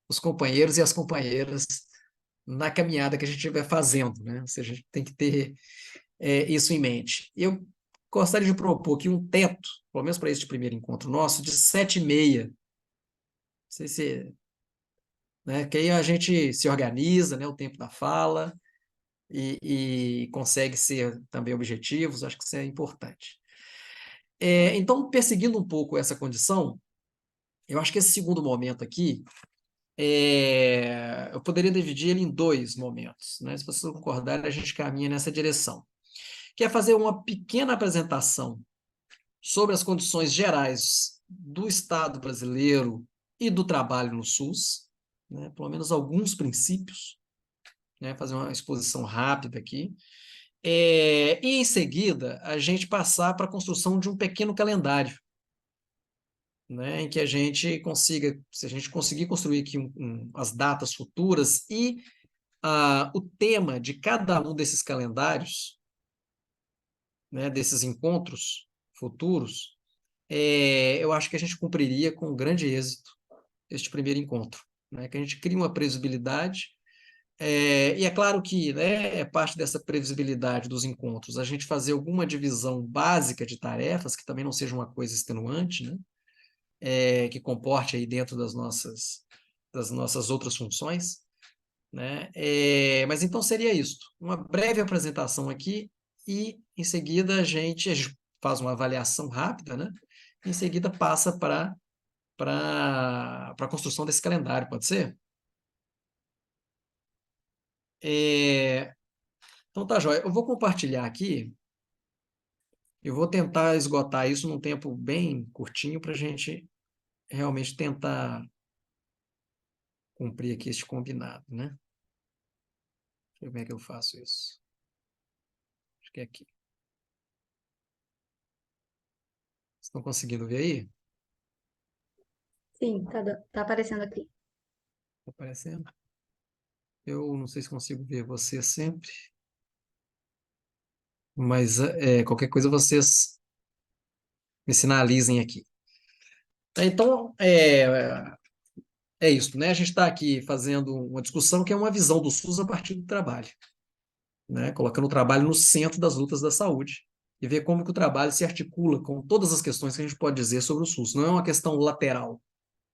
os companheiros e as companheiras na caminhada que a gente estiver fazendo, né? Ou seja, a gente tem que ter isso em mente. Eu gostaria de propor aqui um teto, pelo menos para este primeiro encontro nosso, de 7h30. Não sei se, né, que aí a gente se organiza, né, o tempo da fala e consegue ser também objetivos, acho que isso é importante. Então, perseguindo um pouco essa condição, eu acho que esse segundo momento aqui, eu poderia dividir ele em 2 momentos, né? Se vocês concordarem, a gente caminha nessa direção, que é fazer uma pequena apresentação sobre as condições gerais do Estado brasileiro e do trabalho no SUS, né? Pelo menos alguns princípios, né? Fazer uma exposição rápida aqui. E, em seguida, a gente passar para a construção de um pequeno calendário, né? Em que a gente consiga, se a gente conseguir construir aqui as datas futuras e o tema de cada um desses calendários, né? Desses encontros futuros, eu acho que a gente cumpriria com grande êxito este primeiro encontro, né? Que a gente cria uma previsibilidade, e é claro que, né, é parte dessa previsibilidade dos encontros a gente fazer alguma divisão básica de tarefas, que também não seja uma coisa extenuante, né? Que comporte aí dentro das nossas outras funções, né? Mas então seria isso, uma breve apresentação aqui e, em seguida, a gente faz uma avaliação rápida, né? Em seguida passa para a construção desse calendário, pode ser? Então tá, joia. Eu vou compartilhar aqui, eu vou tentar esgotar isso num tempo bem curtinho para a gente realmente tentar cumprir aqui este combinado, né? Deixa eu ver como é que eu faço isso. Acho que é aqui. Estão conseguindo ver aí? Sim, tá aparecendo aqui. Está aparecendo? Eu não sei se consigo ver você sempre, mas qualquer coisa vocês me sinalizem aqui. Então, é isso, né? A gente está aqui fazendo uma discussão que é uma visão do SUS a partir do trabalho, né? Colocando o trabalho no centro das lutas da saúde e ver como que o trabalho se articula com todas as questões que a gente pode dizer sobre o SUS. Não é uma questão lateral,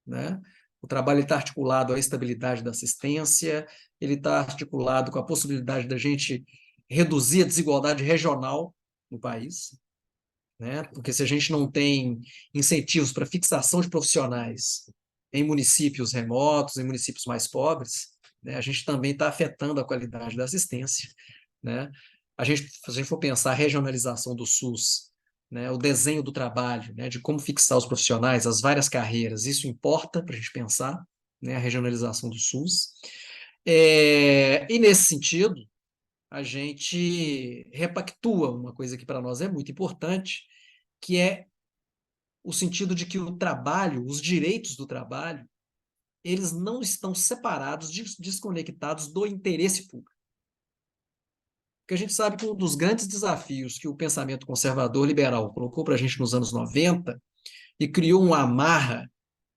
né? O trabalho está articulado à estabilidade da assistência, ele está articulado com a possibilidade da gente reduzir a desigualdade regional no país, né? Porque se a gente não tem incentivos para fixação de profissionais em municípios remotos, em municípios mais pobres, né, a gente também está afetando a qualidade da assistência, né? Se a gente for pensar a regionalização do SUS, né, o desenho do trabalho, né, de como fixar os profissionais, as várias carreiras, isso importa para a gente pensar, né, a regionalização do SUS. E nesse sentido, a gente repactua uma coisa que para nós é muito importante, que é o sentido de que o trabalho, os direitos do trabalho, eles não estão separados, desconectados do interesse público. Porque a gente sabe que um dos grandes desafios que o pensamento conservador liberal colocou para a gente nos anos 90 e criou uma amarra,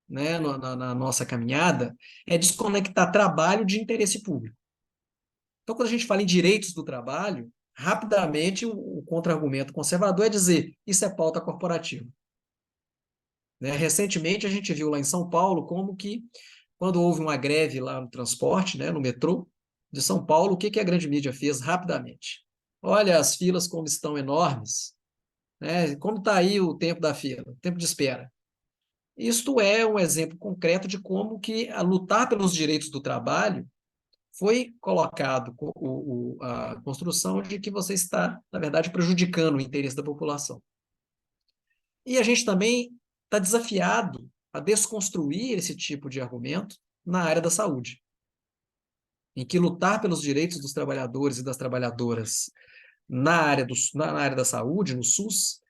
né, na nossa caminhada, é desconectar trabalho de interesse público. Então, quando a gente fala em direitos do trabalho, rapidamente o contra-argumento conservador é dizer isso é pauta corporativa. Né? Recentemente, a gente viu lá em São Paulo como que, quando houve uma greve lá no transporte, né, no metrô de São Paulo, o que a grande mídia fez rapidamente? Olha as filas como estão enormes, né? Como está aí o tempo da fila, o tempo de espera. Isto é um exemplo concreto de como que a lutar pelos direitos do trabalho foi colocado a construção de que você está, na verdade, prejudicando o interesse da população. E a gente também está desafiado a desconstruir esse tipo de argumento na área da saúde. em que lutar pelos direitos dos trabalhadores e das trabalhadoras na área da saúde, no SUS,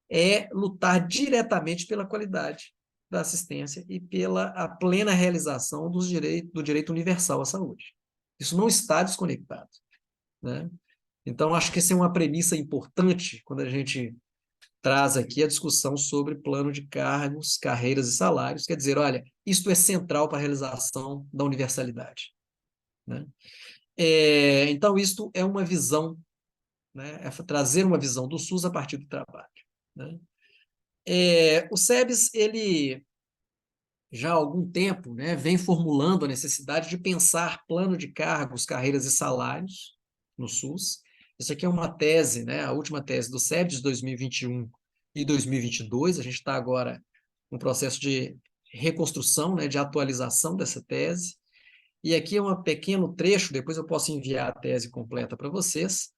é lutar diretamente pela qualidade da assistência e pela a plena realização do direito universal à saúde. Isso não está desconectado, né? Então, acho que essa é uma premissa importante quando a gente traz aqui a discussão sobre plano de cargos, carreiras e salários. Quer dizer, olha, isto é central para a realização da universalidade, né? Então, isto é uma visão, né? É trazer uma visão do SUS a partir do trabalho, né? O SEBS, ele já há algum tempo, né, vem formulando a necessidade de pensar plano de cargos, carreiras e salários no SUS. Isso aqui é uma tese, né, a última tese do SEBS de 2021 e 2022. A gente está agora no processo de reconstrução, né, de atualização dessa tese. E aqui é um pequeno trecho, depois eu posso enviar a tese completa para vocês,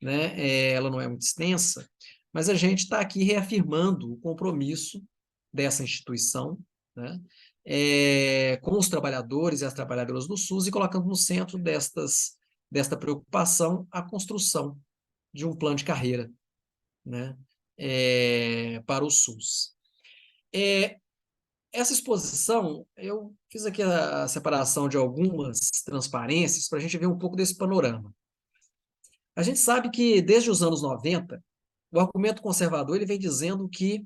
né? Ela não é muito extensa, mas a gente está aqui reafirmando o compromisso dessa instituição, né? Com os trabalhadores e as trabalhadoras do SUS e colocando no centro desta preocupação a construção de um plano de carreira, né? Para o SUS. Essa exposição, eu fiz aqui a separação de algumas transparências para a gente ver um pouco desse panorama. A gente sabe que, desde os anos 90, o argumento conservador ele vem dizendo que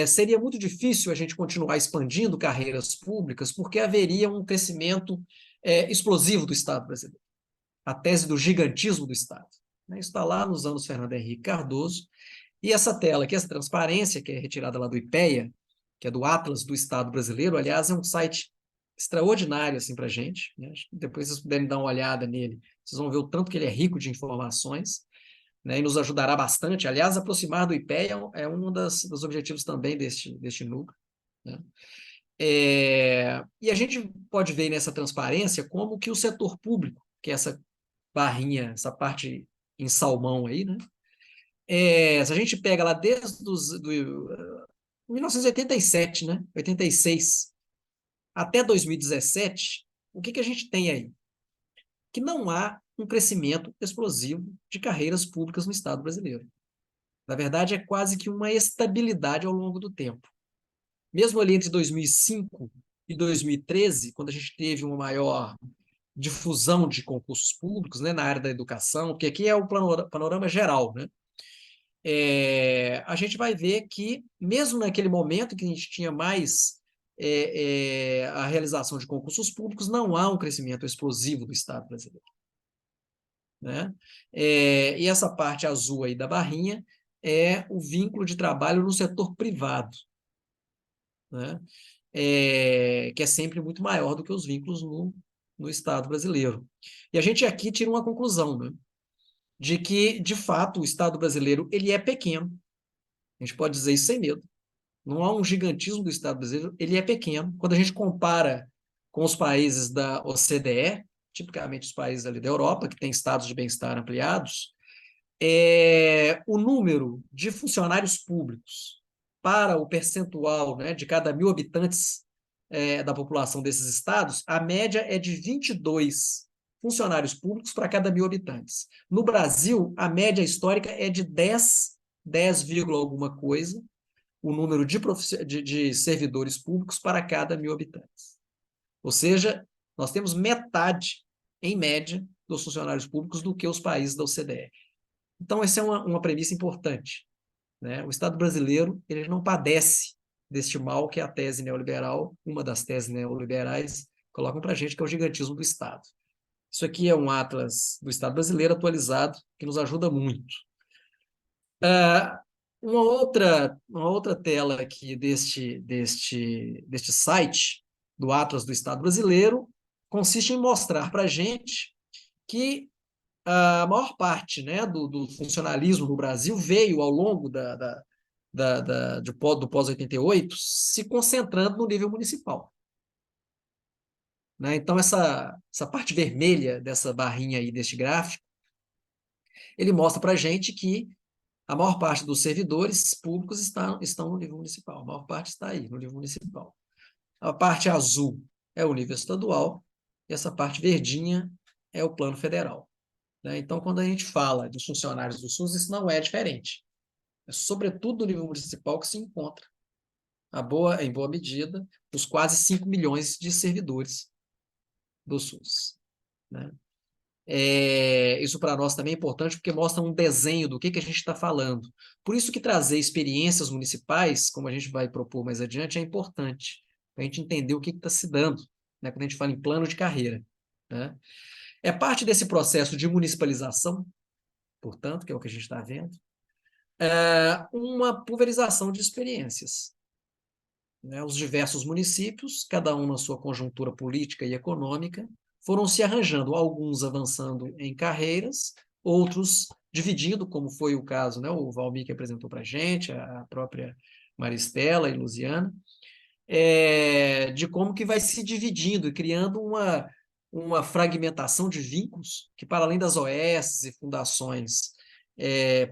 seria muito difícil a gente continuar expandindo carreiras públicas porque haveria um crescimento explosivo do Estado brasileiro. A tese do gigantismo do Estado, né? Isso está lá nos anos Fernando Henrique Cardoso. E essa tela aqui, essa transparência, que é retirada lá do IPEA, que é do Atlas do Estado Brasileiro, aliás, é um site extraordinário assim, para a gente, né? Depois vocês puderem dar uma olhada nele, vocês vão ver o tanto que ele é rico de informações, né? E nos ajudará bastante. Aliás, aproximar do IPEA é um dos objetivos também deste núcleo, né? E a gente pode ver nessa transparência como que o setor público, que é essa barrinha, essa parte em salmão aí, né? Se a gente pega lá desde 1987, né? 86, até 2017, o que a gente tem aí? Que não há um crescimento explosivo de carreiras públicas no Estado brasileiro. Na verdade, é quase que uma estabilidade ao longo do tempo. Mesmo ali entre 2005 e 2013, quando a gente teve uma maior difusão de concursos públicos, né, na área da educação, porque aqui é o panorama geral, né? A gente vai ver que, mesmo naquele momento em que a gente tinha mais a realização de concursos públicos, não há um crescimento explosivo do Estado brasileiro, né? E essa parte azul aí da barrinha é o vínculo de trabalho no setor privado, né? Que é sempre muito maior do que os vínculos no Estado brasileiro. E a gente aqui tira uma conclusão, né? De que, de fato, o Estado brasileiro ele é pequeno. A gente pode dizer isso sem medo. Não há um gigantismo do Estado brasileiro, ele é pequeno. Quando a gente compara com os países da OCDE, tipicamente os países ali da Europa, que têm estados de bem-estar ampliados, o número de funcionários públicos para o percentual, né, de cada 1.000 habitantes da população desses estados, a média é de 22 funcionários públicos para cada 1.000 habitantes. No Brasil, a média histórica é de 10 alguma coisa, o número de servidores públicos para cada 1.000 habitantes. Ou seja, nós temos metade, em média, dos funcionários públicos do que os países da OCDE. Então, essa é uma premissa importante, né? O Estado brasileiro ele não padece deste mal que a tese neoliberal, uma das teses neoliberais, colocam para a gente, que é o gigantismo do Estado. Isso aqui é um atlas do Estado brasileiro atualizado, que nos ajuda muito. Uma outra tela aqui deste site, do Atlas do Estado brasileiro, consiste em mostrar para a gente que a maior parte, né, do funcionalismo no Brasil veio ao longo do pós-88 se concentrando no nível municipal, né? Então, essa parte vermelha dessa barrinha aí, deste gráfico, ele mostra para a gente que a maior parte dos servidores públicos estão no nível municipal. A maior parte está aí, no nível municipal. A parte azul é o nível estadual e essa parte verdinha é o plano federal, né? Então, quando a gente fala dos funcionários do SUS, isso não é diferente. É sobretudo no nível municipal que se encontra, em boa medida, os quase 5 milhões de servidores do SUS, né? Isso para nós também é importante porque mostra um desenho do que a gente está falando. Por isso que trazer experiências municipais, como a gente vai propor mais adiante, é importante, para a gente entender o que está se dando, né, quando a gente fala em plano de carreira, né? É parte desse processo de municipalização, portanto, que é o que a gente está vendo, uma pulverização de experiências, né? Os diversos municípios, cada um na sua conjuntura política e econômica, foram se arranjando, alguns avançando em carreiras, outros dividindo, como foi o caso, né? O Valmir que apresentou para a gente, a própria Maristela e Luziana, de como que vai se dividindo e criando uma fragmentação de vínculos que, para além das OS e fundações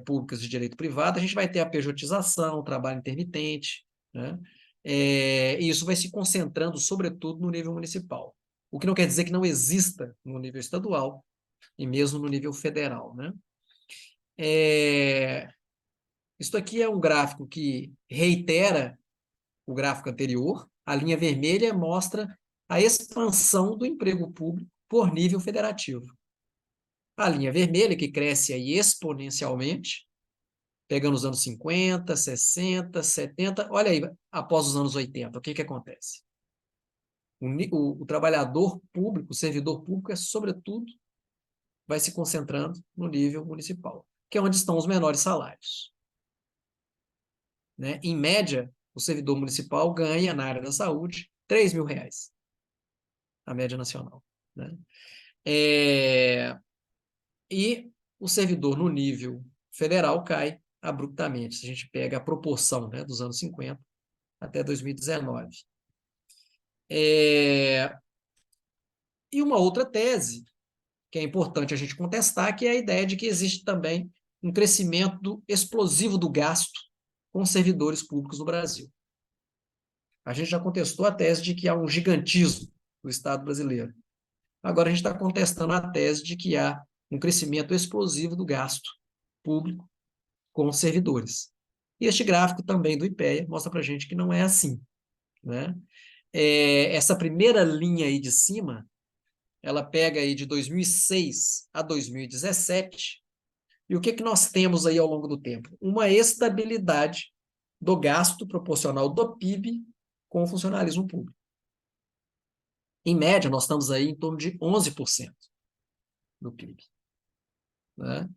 públicas de direito privado, a gente vai ter a pejotização, o trabalho intermitente, né? E isso vai se concentrando, sobretudo, no nível municipal. O que não quer dizer que não exista no nível estadual e mesmo no nível federal, né? Isso aqui é um gráfico que reitera o gráfico anterior. A linha vermelha mostra a expansão do emprego público por nível federativo. A linha vermelha, que cresce aí exponencialmente, pegando os anos 50, 60, 70, olha aí, após os anos 80, o que acontece? O trabalhador público, o servidor público, sobretudo, vai se concentrando no nível municipal, que é onde estão os menores salários, né? Em média, o servidor municipal ganha, na área da saúde, R$ 3.000, a média nacional, né? E o servidor no nível federal cai abruptamente, se a gente pega a proporção, né, dos anos 50 até 2019. E uma outra tese que é importante a gente contestar, que é a ideia de que existe também um crescimento explosivo do gasto com servidores públicos no Brasil. A gente já contestou a tese de que há um gigantismo do Estado brasileiro. Agora a gente está contestando a tese de que há um crescimento explosivo do gasto público com servidores. E este gráfico também do IPEA mostra para a gente que não é assim, né? Essa primeira linha aí de cima, ela pega aí de 2006 a 2017, e o que nós temos aí ao longo do tempo? Uma estabilidade do gasto proporcional do PIB com o funcionalismo público. Em média, nós estamos aí em torno de 11% do PIB, né?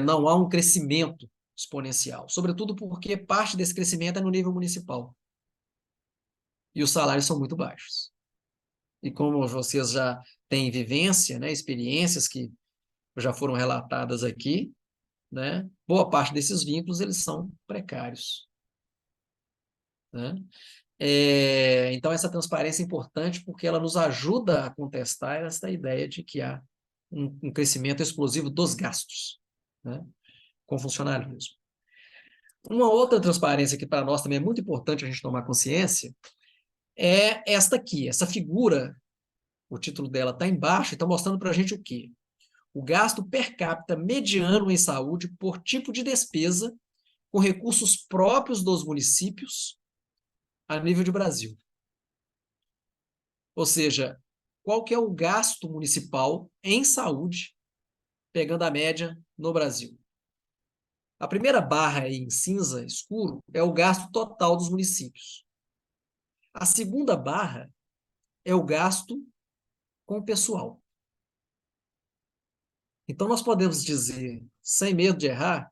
Não há um crescimento exponencial, sobretudo porque parte desse crescimento é no nível municipal. E os salários são muito baixos. E como vocês já têm vivência, né, experiências que já foram relatadas aqui, né, boa parte desses vínculos eles são precários, né? Então, essa transparência é importante porque ela nos ajuda a contestar essa ideia de que há um crescimento explosivo dos gastos, né, com funcionalismo. Uma outra transparência que para nós também é muito importante a gente tomar consciência é esta aqui, essa figura, o título dela está embaixo e está mostrando para a gente o quê? O gasto per capita mediano em saúde por tipo de despesa com recursos próprios dos municípios a nível de Brasil. Ou seja, qual que é o gasto municipal em saúde, pegando a média no Brasil? A primeira barra aí em cinza escuro é o gasto total dos municípios. A segunda barra é o gasto com o pessoal. Então, nós podemos dizer, sem medo de errar,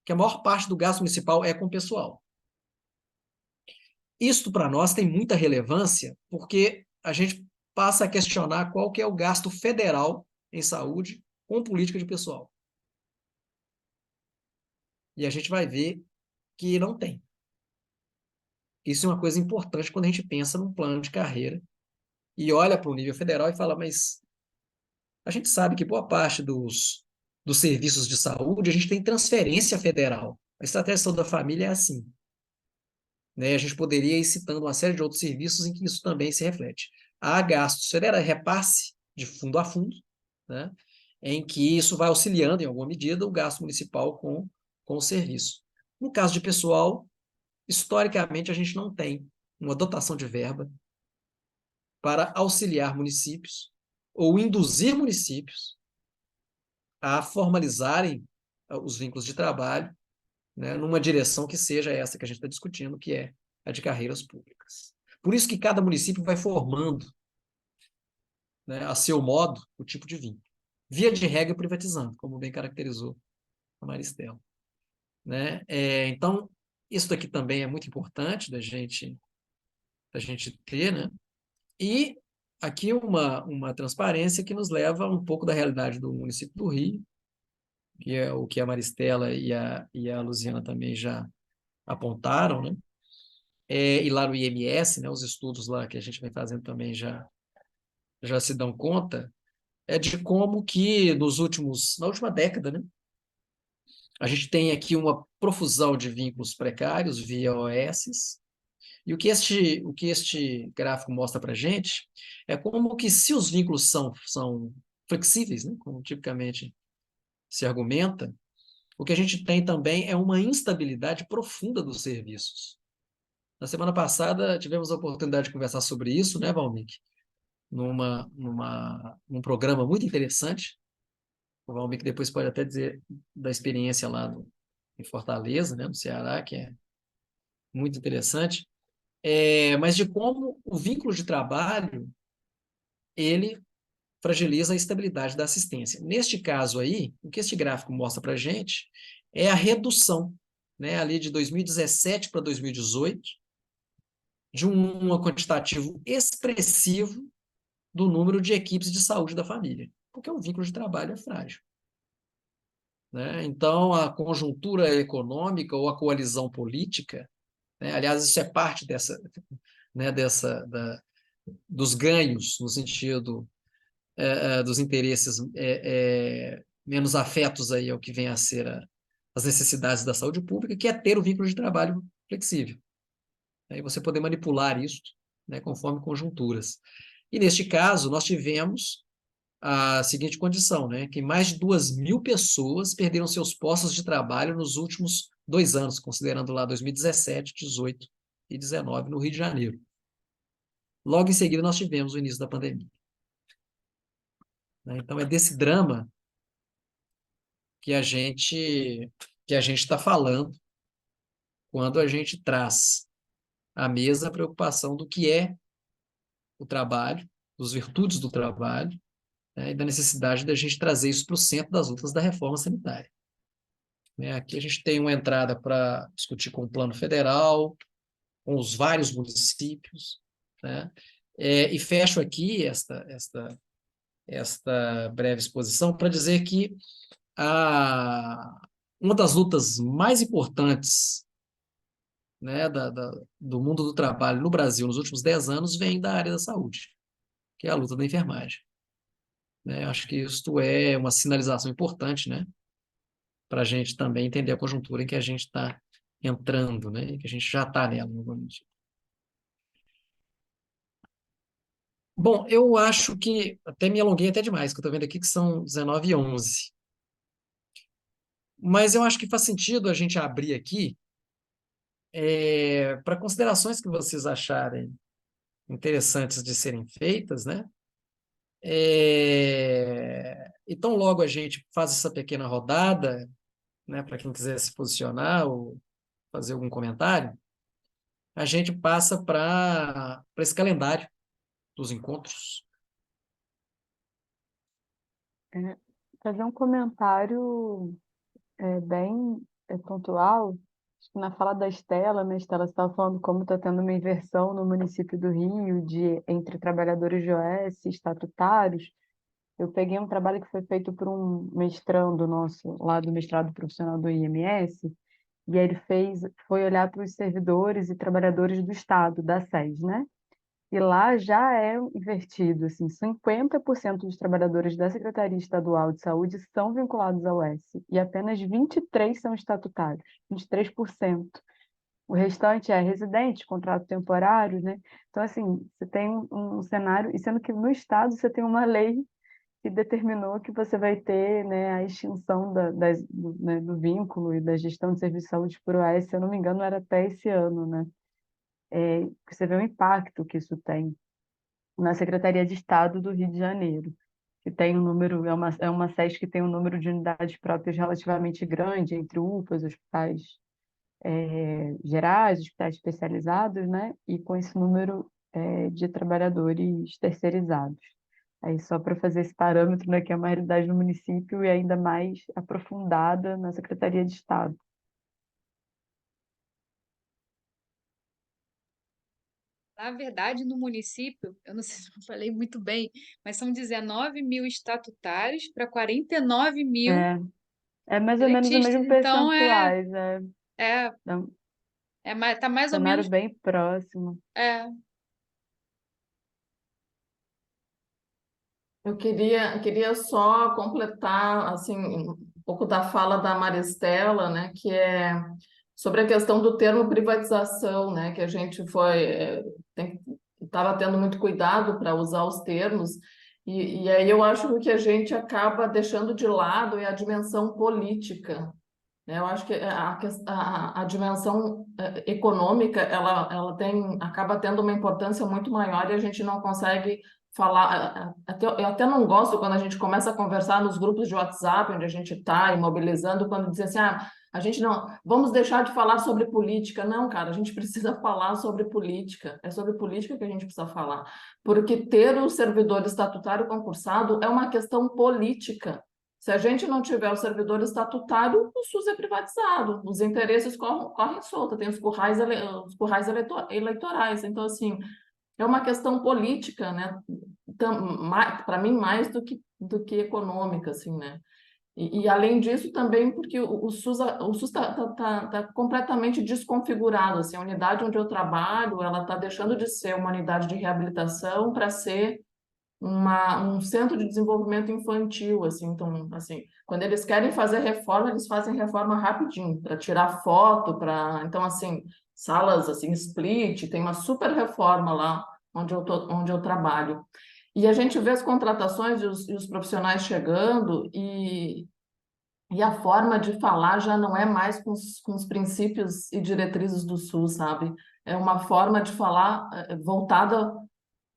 que a maior parte do gasto municipal é com o pessoal. Isto, para nós, tem muita relevância, porque a gente passa a questionar qual que é o gasto federal em saúde com política de pessoal. E a gente vai ver que não tem. Isso é uma coisa importante quando a gente pensa num plano de carreira e olha para o nível federal e fala, mas a gente sabe que boa parte dos serviços de saúde a gente tem transferência federal. A estratégia de saúde da família é assim, né? A gente poderia ir citando uma série de outros serviços em que isso também se reflete. há gastos federais, repasse de fundo a fundo, né, em que isso vai auxiliando, em alguma medida, o gasto municipal com o serviço. No caso de pessoal, historicamente, a gente não tem uma dotação de verba para auxiliar municípios ou induzir municípios a formalizarem os vínculos de trabalho, né, numa direção que seja essa que a gente está discutindo, que é a de carreiras públicas. Por isso que cada município vai formando, né, a seu modo, o tipo de vínculo. Via de regra, privatizando, como bem caracterizou a Maristela. Né? Então, isso daqui também é muito importante da gente ter, né? E aqui uma transparência que nos leva um pouco da realidade do município do Rio, que é o que a Maristela e a Luziana também já apontaram, né? E lá no IMS, né, os estudos lá que a gente vem fazendo também já se dão conta, de como que na última década, né, a gente tem aqui uma profusão de vínculos precários via OS, e o que este gráfico mostra para a gente é como que se os vínculos são flexíveis, né, como tipicamente se argumenta, o que a gente tem também é uma instabilidade profunda dos serviços. Na semana passada tivemos a oportunidade de conversar sobre isso, né, Valmic? Num programa muito interessante. O Valmic depois pode até dizer da experiência lá em Fortaleza, né, no Ceará, que é muito interessante. Mas de como o vínculo de trabalho ele fragiliza a estabilidade da assistência. Neste caso aí, o que este gráfico mostra para a gente é a redução, né, ali de 2017 para 2018, de um quantitativo expressivo do número de equipes de saúde da família, porque o vínculo de trabalho é frágil. Né? Então, a conjuntura econômica ou a coalizão política, né, aliás, isso é parte né, dos ganhos, no sentido dos interesses menos afetos aí ao que vem a ser as necessidades da saúde pública, que é ter o vínculo de trabalho flexível. Aí você poder manipular isso, né, conforme conjunturas. E neste caso, nós tivemos a seguinte condição, né, que mais de 2.000 pessoas perderam seus postos de trabalho nos últimos 2 anos, considerando lá 2017, 18 e 19, no Rio de Janeiro. Logo em seguida, nós tivemos o início da pandemia. Então, é desse drama que a gente está falando quando a gente traz à mesa a preocupação do que é o trabalho, das virtudes do trabalho, né, e da necessidade da gente trazer isso para o centro das lutas da reforma sanitária. Aqui a gente tem uma entrada para discutir com o plano federal, com os vários municípios, né? E fecho aqui esta breve exposição para dizer que uma das lutas mais importantes, né, do mundo do trabalho no Brasil nos últimos 10 anos vem da área da saúde, que é a luta da enfermagem. Né? Acho que isto é uma sinalização importante, né, para a gente também entender a conjuntura em que a gente está entrando, né, que a gente já está nela, novamente. Bom, eu acho que até me alonguei até demais, que eu estou vendo aqui que são 19h11. Mas eu acho que faz sentido a gente abrir aqui para considerações que vocês acharem interessantes de serem feitas, né? Então, logo a gente faz essa pequena rodada, né, para quem quiser se posicionar ou fazer algum comentário, a gente passa para esse calendário dos encontros. Fazer um comentário bem pontual. Acho que na fala da Estela, né, Estela, você estava falando como está tendo uma inversão no município do Rio entre trabalhadores de OS e estatutários. Eu peguei um trabalho que foi feito por um mestrando nosso, lá do mestrado profissional do IMS, e aí ele foi olhar para os servidores e trabalhadores do Estado, da SES, né? E lá já é invertido, assim, 50% dos trabalhadores da Secretaria Estadual de Saúde são vinculados ao S e apenas 23% são estatutários, 23%. O restante é residente, contrato temporário, né? Então, assim, você tem um cenário, e sendo que no Estado você tem uma lei que determinou que você vai ter, né, a extinção né, do vínculo e da gestão de serviço de saúde por OAS, se eu não me engano, era até esse ano, né? Você vê o impacto que isso tem na Secretaria de Estado do Rio de Janeiro, que tem um número, é uma SES que tem um número de unidades próprias relativamente grande, entre UPAs, hospitais gerais, hospitais especializados, né? E com esse número de trabalhadores terceirizados. Aí só para fazer esse parâmetro, né, que é uma realidade no município e ainda mais aprofundada na Secretaria de Estado. Na verdade, no município, eu não sei se eu falei muito bem, mas são 19 mil estatutários para 49 mil É, é mais ou menos o eletistas. mesmo Então, percentuais, é, é um tá mais ou cenário menos. bem próximo. É, Eu queria só completar assim, um pouco da fala da Maristela, né, que é sobre a questão do termo privatização, né, que a gente estava tendo muito cuidado para usar os termos, e aí eu acho que a gente acaba deixando de lado a dimensão política, né? Eu acho que a dimensão econômica ela acaba tendo uma importância muito maior e a gente não consegue falar. Eu até não gosto quando a gente começa a conversar nos grupos de WhatsApp, onde a gente está imobilizando, quando diz assim, a gente não, vamos deixar de falar sobre política. Não, cara, a gente precisa falar sobre política. É sobre política que a gente precisa falar. Porque ter o servidor estatutário concursado é uma questão política. Se a gente não tiver o servidor estatutário, o SUS é privatizado, os interesses correm solta, tem os currais eleitorais. Então, assim, é uma questão política, né? Para mim, mais do que econômica, assim, né? E além disso, também porque o SUS está completamente desconfigurado. Assim, a unidade onde eu trabalho, ela está deixando de ser uma unidade de reabilitação para ser um centro de desenvolvimento infantil, assim, então, assim, quando eles querem fazer reforma, eles fazem reforma rapidinho, para tirar foto, então, assim, salas, assim, split, tem uma super reforma lá onde eu trabalho. E a gente vê as contratações e os profissionais chegando e a forma de falar já não é mais com os princípios e diretrizes do SUS, sabe? É uma forma de falar voltada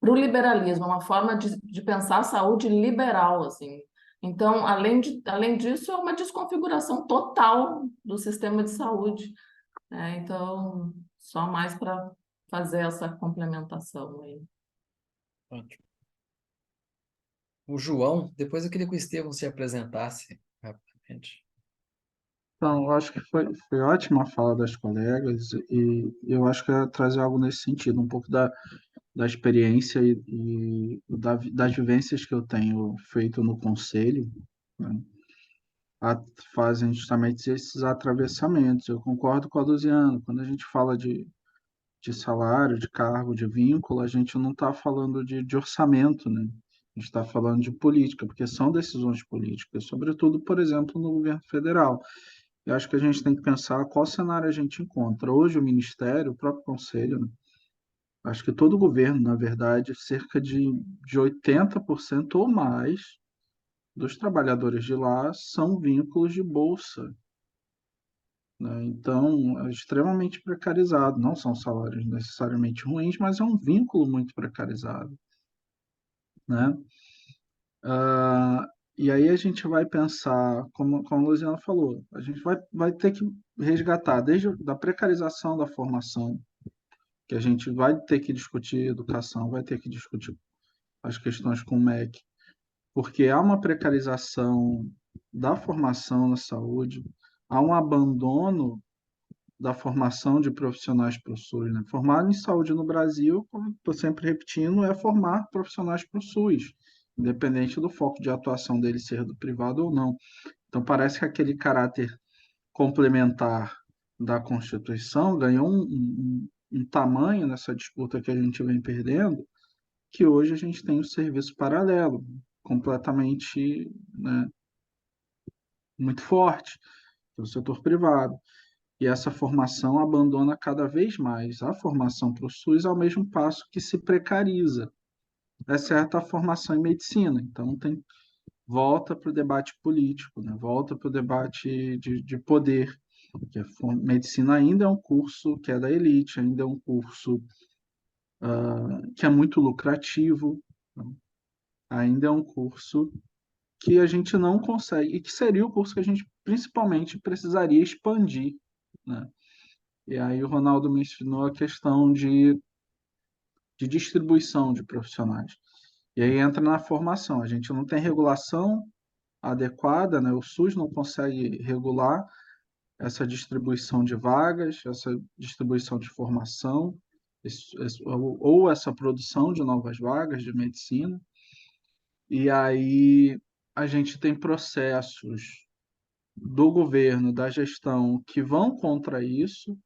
para o liberalismo, é uma forma de pensar a saúde liberal, assim. Então, além disso, é uma desconfiguração total do sistema de saúde, né? Então, só mais para fazer essa complementação aí. Ótimo. O João, depois eu queria que o Estevão se apresentasse rapidamente. Então, eu acho que foi ótima a fala das colegas e eu acho que eu ia trazer algo nesse sentido, um pouco da experiência das vivências que eu tenho feito no conselho, né? Fazem justamente esses atravessamentos. Eu concordo com a Luziana, quando a gente fala de salário, de cargo, de vínculo, a gente não está falando de orçamento, né? A gente está falando de política, porque são decisões políticas, sobretudo, por exemplo, no governo federal. Eu acho que a gente tem que pensar qual cenário a gente encontra. Hoje, o Ministério, o próprio Conselho, né? Acho que todo governo, na verdade, cerca de 80% ou mais dos trabalhadores de lá são vínculos de bolsa, né? Então, é extremamente precarizado. Não são salários necessariamente ruins, mas é um vínculo muito precarizado, né? Ah, e aí a gente vai pensar, como a Luciana falou, a gente vai ter que resgatar desde a precarização da formação, que a gente vai ter que discutir educação, vai ter que discutir as questões com o MEC, porque há uma precarização da formação na saúde, há um abandono da formação de profissionais para o SUS, né? Formar em saúde no Brasil, como estou sempre repetindo, é formar profissionais para o SUS, independente do foco de atuação dele ser do privado ou não. Então, parece que aquele caráter complementar da Constituição ganhou um tamanho nessa disputa que a gente vem perdendo, que hoje a gente tem o serviço paralelo, completamente, né, muito forte, do setor privado. e essa formação abandona cada vez mais a formação para o SUS, ao mesmo passo que se precariza, exceto a formação em medicina. Então, volta para o debate político, né? Volta para o debate de poder, porque medicina ainda é um curso que é da elite, ainda é um curso que é muito lucrativo, né? Ainda é um curso que a gente não consegue, e que seria o curso que a gente principalmente precisaria expandir, né? E aí o Ronaldo mencionou a questão de distribuição de profissionais. E aí entra na formação. A gente não tem regulação adequada, né? O SUS não consegue regular essa distribuição de vagas, essa distribuição de formação, ou essa produção de novas vagas de medicina. E aí a gente tem processos do governo, da gestão, que vão contra isso,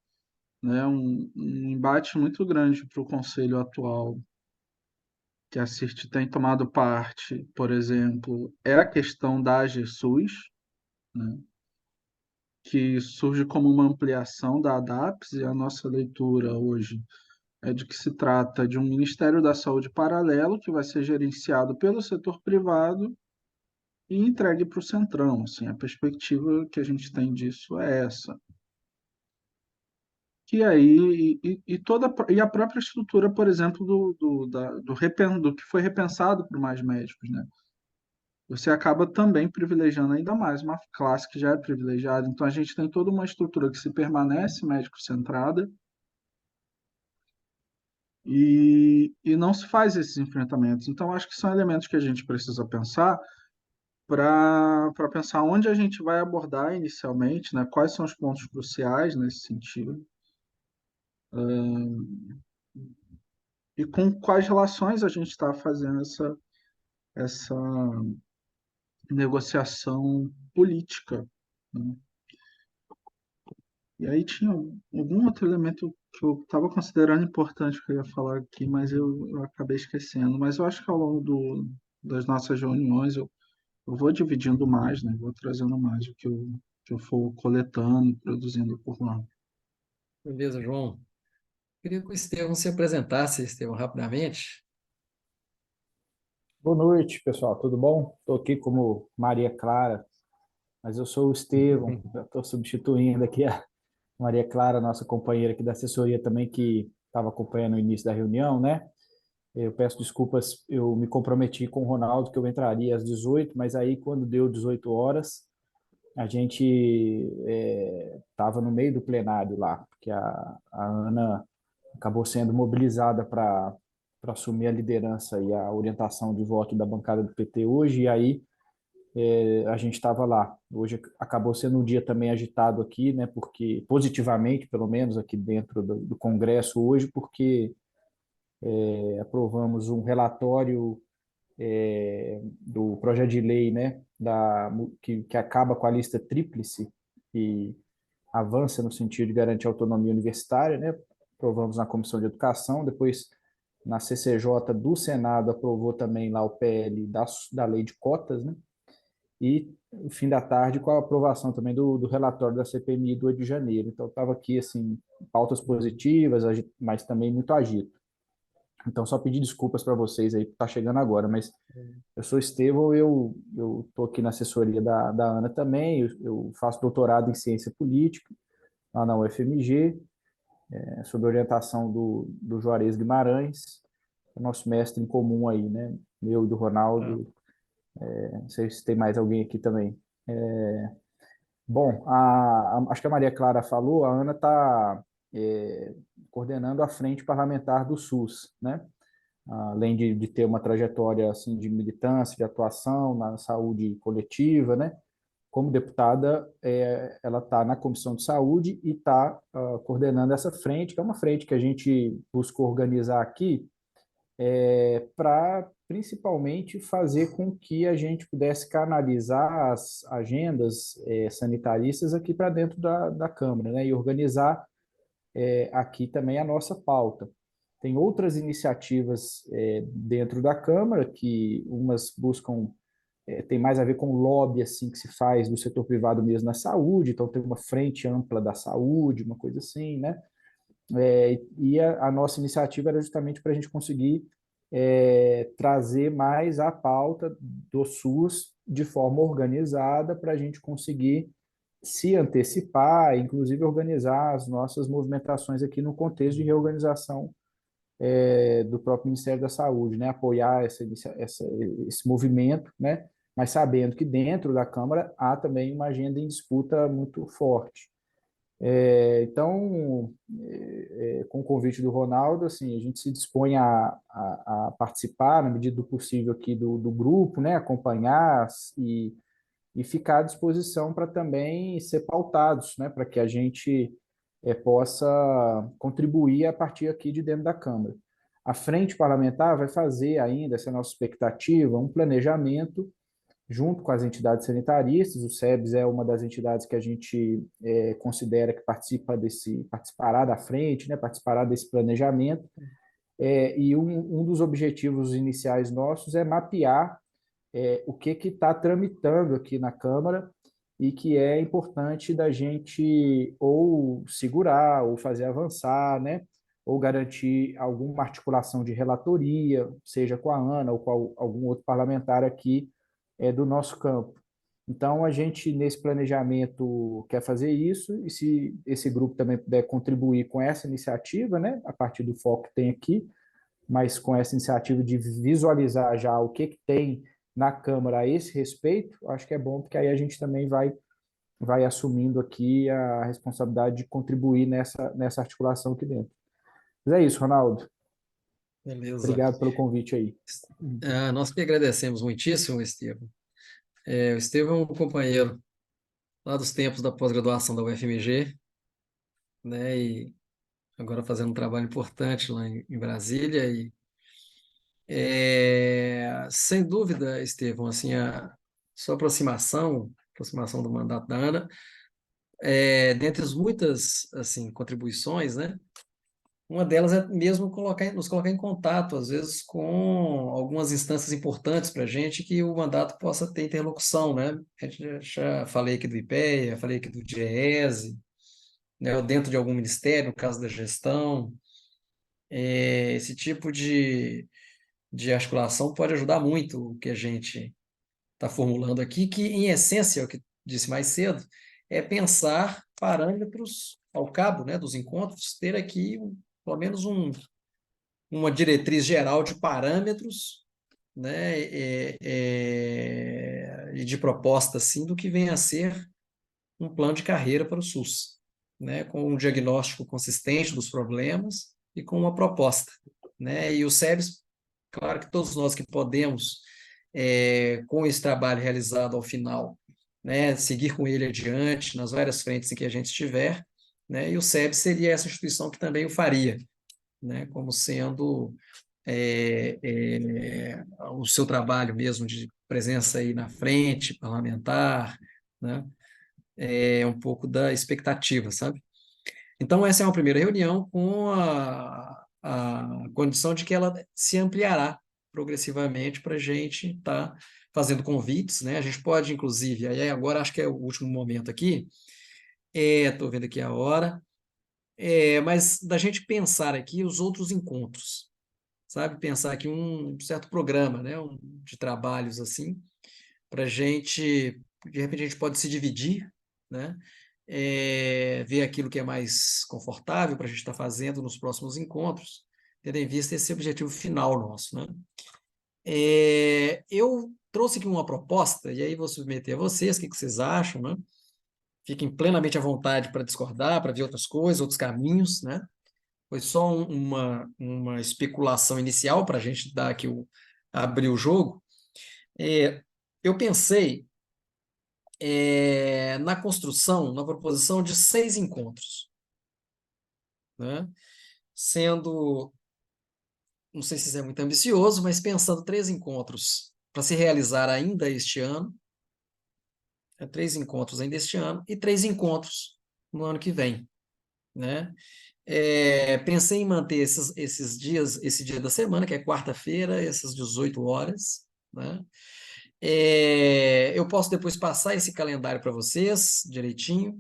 né? Um embate muito grande para o conselho atual, que a CIRT tem tomado parte, por exemplo, é a questão da AGSUS, né? Que surge como uma ampliação da ADAPS, e a nossa leitura hoje é de que se trata de um Ministério da Saúde paralelo, que vai ser gerenciado pelo setor privado e entregue para o Centrão. Assim, a perspectiva que a gente tem disso é essa. Que aí, e a própria estrutura, por exemplo, do que foi repensado por Mais Médicos, né? Você acaba também privilegiando ainda mais uma classe que já é privilegiada. Então, a gente tem toda uma estrutura que se permanece médico-centrada e não se faz esses enfrentamentos. Então, acho que são elementos que a gente precisa pensar para pensar onde a gente vai abordar inicialmente, né? Quais são os pontos cruciais nesse sentido, e com quais relações a gente está fazendo essa negociação política, né? E aí tinha algum outro elemento que eu estava considerando importante que eu ia falar aqui, mas eu acabei esquecendo. Mas eu acho que ao longo das nossas reuniões eu vou dividindo mais, né? Vou trazendo mais o que eu for coletando e produzindo por lá. Beleza, João. Queria que o Estevão se apresentasse, Estevão, rapidamente. Boa noite, pessoal. Tudo bom? Estou aqui como Maria Clara, mas eu sou o Estevão. Estou substituindo aqui a Maria Clara, nossa companheira aqui da assessoria também, que estava acompanhando o início da reunião, né? Eu peço desculpas, eu me comprometi com o Ronaldo que eu entraria às 18, mas aí quando deu 18 horas, a gente estava no meio do plenário lá, porque a Ana acabou sendo mobilizada para assumir a liderança e a orientação de voto da bancada do PT hoje, e aí a gente estava lá. Hoje acabou sendo um dia também agitado aqui, né, porque positivamente, pelo menos aqui dentro do Congresso hoje, porque aprovamos um relatório do projeto de lei, né, que acaba com a lista tríplice e avança no sentido de garantir a autonomia universitária, né? Aprovamos na Comissão de Educação, depois na CCJ do Senado aprovou também lá o PL da lei de cotas, né? E no fim da tarde com a aprovação também do relatório da CPMI do 8 de janeiro. Então estava aqui assim, pautas positivas, mas também muito agito. Então só pedir desculpas para vocês aí, que está chegando agora, mas eu sou Estevão, eu estou aqui na assessoria da Ana também, eu faço doutorado em ciência política lá na UFMG, sob orientação do Juarez Guimarães, nosso mestre em comum aí, né? Eu e do Ronaldo, não sei se tem mais alguém aqui também. Bom, acho que a Maria Clara falou, a Ana está coordenando a frente parlamentar do SUS, né? Além de ter uma trajetória assim, de militância, de atuação na saúde coletiva, né? Como deputada, ela está na Comissão de Saúde e está coordenando essa frente, que é uma frente que a gente buscou organizar aqui para principalmente fazer com que a gente pudesse canalizar as agendas sanitaristas aqui para dentro da Câmara, né? E organizar aqui também a nossa pauta. Tem outras iniciativas dentro da Câmara, que umas buscam tem mais a ver com o lobby assim, que se faz do setor privado mesmo na saúde, então tem uma frente ampla da saúde, uma coisa assim, né? E a nossa iniciativa era justamente para a gente conseguir trazer mais a pauta do SUS de forma organizada para a gente conseguir se antecipar, inclusive organizar as nossas movimentações aqui no contexto de reorganização do próprio Ministério da Saúde, né? Apoiar esse movimento, né? Mas sabendo que dentro da Câmara há também uma agenda em disputa muito forte. Então, com o convite do Ronaldo, assim, a gente se dispõe a participar, na medida do possível, aqui do grupo, né? Acompanhar e ficar à disposição para também ser pautados, né? Para que a gente possa contribuir a partir aqui de dentro da Câmara. A frente parlamentar vai fazer ainda, essa é a nossa expectativa, um planejamento junto com as entidades sanitaristas. O SEBS é uma das entidades que a gente considera que participará da frente, né, participará desse planejamento, e um dos objetivos iniciais nossos é mapear o que está tramitando aqui na Câmara e que é importante da gente ou segurar, ou fazer avançar, né, ou garantir alguma articulação de relatoria, seja com a Ana ou com algum outro parlamentar aqui do nosso campo. Então, a gente, nesse planejamento, quer fazer isso, e se esse grupo também puder contribuir com essa iniciativa, né, a partir do foco que tem aqui, mas com essa iniciativa de visualizar já o que tem na Câmara a esse respeito, acho que é bom, porque aí a gente também vai assumindo aqui a responsabilidade de contribuir nessa articulação aqui dentro. Mas é isso, Ronaldo. Beleza. Obrigado pelo convite aí. Nós que agradecemos muitíssimo, Estevam. O Estevam é um companheiro lá dos tempos da pós-graduação da UFMG, né? E agora fazendo um trabalho importante lá em Brasília. E sem dúvida, Estevam, assim, a sua aproximação do mandato da Ana, dentre as muitas assim contribuições, né? Uma delas é mesmo nos colocar em contato, às vezes, com algumas instâncias importantes para a gente que o mandato possa ter interlocução, né? A gente já falei aqui do IPEA, falei aqui do DIEESE, né? Ou dentro de algum ministério, no caso da gestão. Esse tipo de articulação pode ajudar muito o que a gente está formulando aqui, que, em essência, é o que disse mais cedo, é pensar parâmetros ao cabo, né, dos encontros, ter aqui pelo menos uma diretriz geral de parâmetros, né, e de proposta, assim, do que vem a ser um plano de carreira para o SUS, né, com um diagnóstico consistente dos problemas e com uma proposta, né, e o SEBS, claro que todos nós que podemos, com esse trabalho realizado ao final, né, seguir com ele adiante nas várias frentes em que a gente estiver, né, e o SEBS seria essa instituição que também o faria, né, como sendo o seu trabalho mesmo de presença aí na frente, parlamentar, né, um pouco da expectativa, sabe? Então, essa é uma primeira reunião com a condição de que ela se ampliará progressivamente para a gente estar fazendo convites, né? A gente pode, inclusive, aí agora acho que é o último momento aqui, estou vendo aqui a hora, mas da gente pensar aqui os outros encontros, sabe? Pensar aqui um certo programa, né? De trabalhos assim, para a gente, de repente a gente pode se dividir, né? Ver aquilo que é mais confortável para a gente estar fazendo nos próximos encontros, tendo em vista esse objetivo final nosso, né? Eu trouxe aqui uma proposta, e aí vou submeter a vocês, o que vocês acham, né? Fiquem plenamente à vontade para discordar, para ver outras coisas, outros caminhos, né? Foi só uma especulação inicial para a gente dar aqui abrir o jogo. Eu pensei na construção, na proposição de 6 encontros, né? Sendo, não sei se isso é muito ambicioso, mas pensando 3 encontros para se realizar ainda este ano, 3 encontros ainda este ano e 3 encontros no ano que vem, né? Pensei em manter esses dias, esse dia da semana, que é quarta-feira, essas 18 horas, né? Eu posso depois passar esse calendário para vocês direitinho.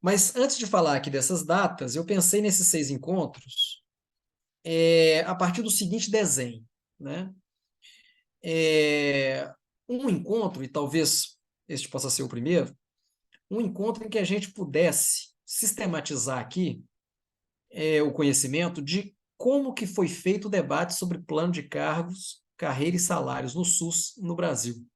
Mas antes de falar aqui dessas datas, eu pensei nesses 6 encontros a partir do seguinte desenho, né? Um encontro, e talvez este possa ser o primeiro, um encontro em que a gente pudesse sistematizar aqui o conhecimento de como que foi feito o debate sobre plano de cargos, carreira e salários no SUS no Brasil.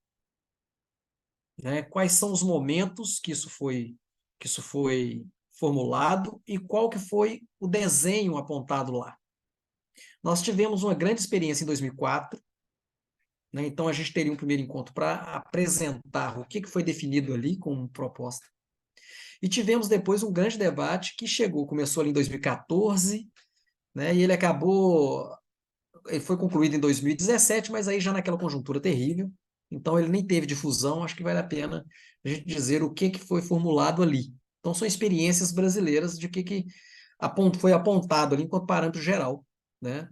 Né? Quais são os momentos que isso foi formulado e qual que foi o desenho apontado lá. Nós tivemos uma grande experiência em 2004, né? Então a gente teria um primeiro encontro para apresentar o que foi definido ali como proposta. E tivemos depois um grande debate que começou ali em 2014, né? E ele foi concluído em 2017, mas aí já naquela conjuntura terrível, então ele nem teve difusão. Acho que vale a pena a gente dizer o que foi formulado ali. Então são experiências brasileiras de que foi apontado ali enquanto parâmetro geral, né?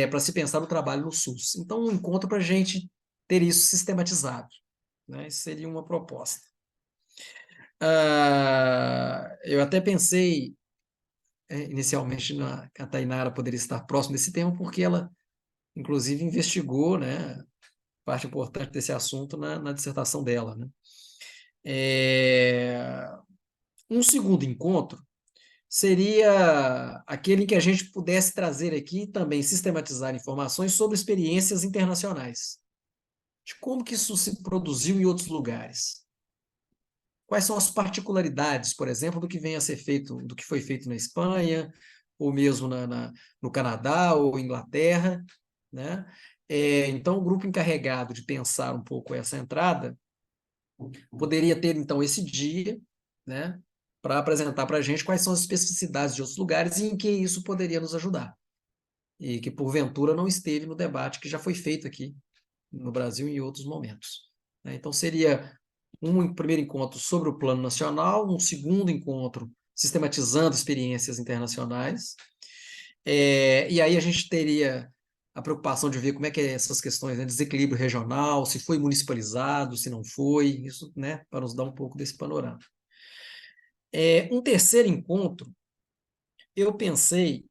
Para se pensar no trabalho no SUS. Então um encontro para a gente ter isso sistematizado, né? Isso seria uma proposta. Eu até pensei inicialmente a Tainara poderia estar próxima desse tema, porque ela, inclusive, investigou, né, parte importante desse assunto na dissertação dela. Né? Um segundo encontro seria aquele em que a gente pudesse trazer aqui também sistematizar informações sobre experiências internacionais, de como que isso se produziu em outros lugares. Quais são as particularidades, por exemplo, do que vem a ser feito, do que foi feito na Espanha, ou mesmo no Canadá ou Inglaterra, né? Então, o grupo encarregado de pensar um pouco essa entrada poderia ter, então, esse dia, né, para apresentar para a gente quais são as especificidades de outros lugares e em que isso poderia nos ajudar. E que, porventura, não esteve no debate que já foi feito aqui no Brasil em outros momentos. Né? Então, seria um primeiro encontro sobre o plano nacional, um segundo encontro sistematizando experiências internacionais, e aí a gente teria a preocupação de ver como é que essas questões, né, desequilíbrio regional, se foi municipalizado, se não foi, isso, né, para nos dar um pouco desse panorama. Um terceiro encontro, eu pensei,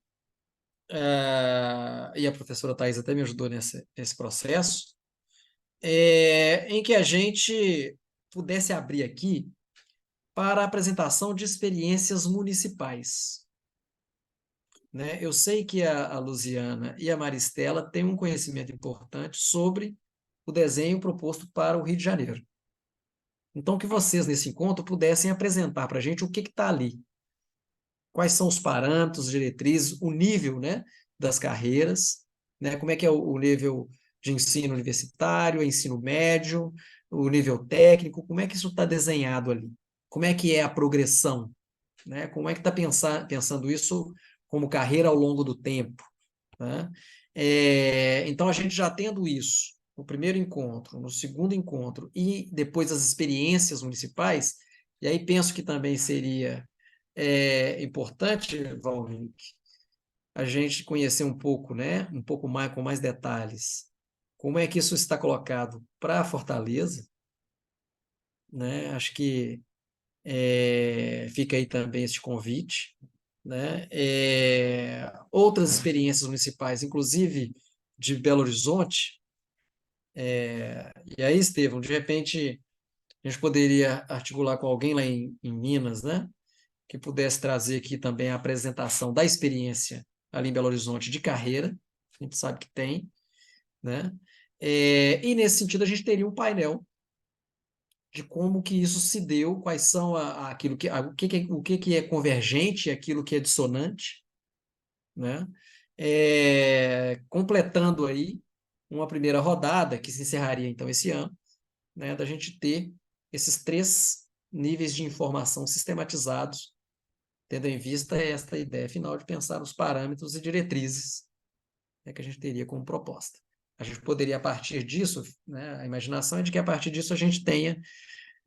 e a professora Thais até me ajudou nesse processo, em que a gente pudesse abrir aqui para a apresentação de experiências municipais. Né? Eu sei que a Luziana e a Maristela têm um conhecimento importante sobre o desenho proposto para o Rio de Janeiro. Então, que vocês, nesse encontro, pudessem apresentar para a gente o que está ali. Quais são os parâmetros, diretrizes, o nível, né, das carreiras, né? Como é que é o nível de ensino universitário, ensino médio, o nível técnico, como é que isso está desenhado ali? Como é que é a progressão? Né? Como é que está pensando isso como carreira ao longo do tempo? Né? Então, a gente já tendo isso, no primeiro encontro, no segundo encontro, e depois as experiências municipais, e aí penso que também seria importante, Valmir, a gente conhecer um pouco, né? Um pouco mais, com mais detalhes, como é que isso está colocado para a Fortaleza, né? Acho que fica aí também esse convite, né? Outras experiências municipais, inclusive de Belo Horizonte, e aí, Estevão, de repente a gente poderia articular com alguém lá em Minas, né? Que pudesse trazer aqui também a apresentação da experiência ali em Belo Horizonte de carreira, a gente sabe que tem, né? E nesse sentido a gente teria um painel de como que isso se deu, quais são o que é convergente e aquilo que é dissonante, né? Completando aí uma primeira rodada que se encerraria então esse ano, né? Da gente ter esses 3 níveis de informação sistematizados, tendo em vista esta ideia final de pensar nos parâmetros e diretrizes, né, que a gente teria como proposta. A gente poderia, a partir disso, né, a imaginação é de que a partir disso a gente tenha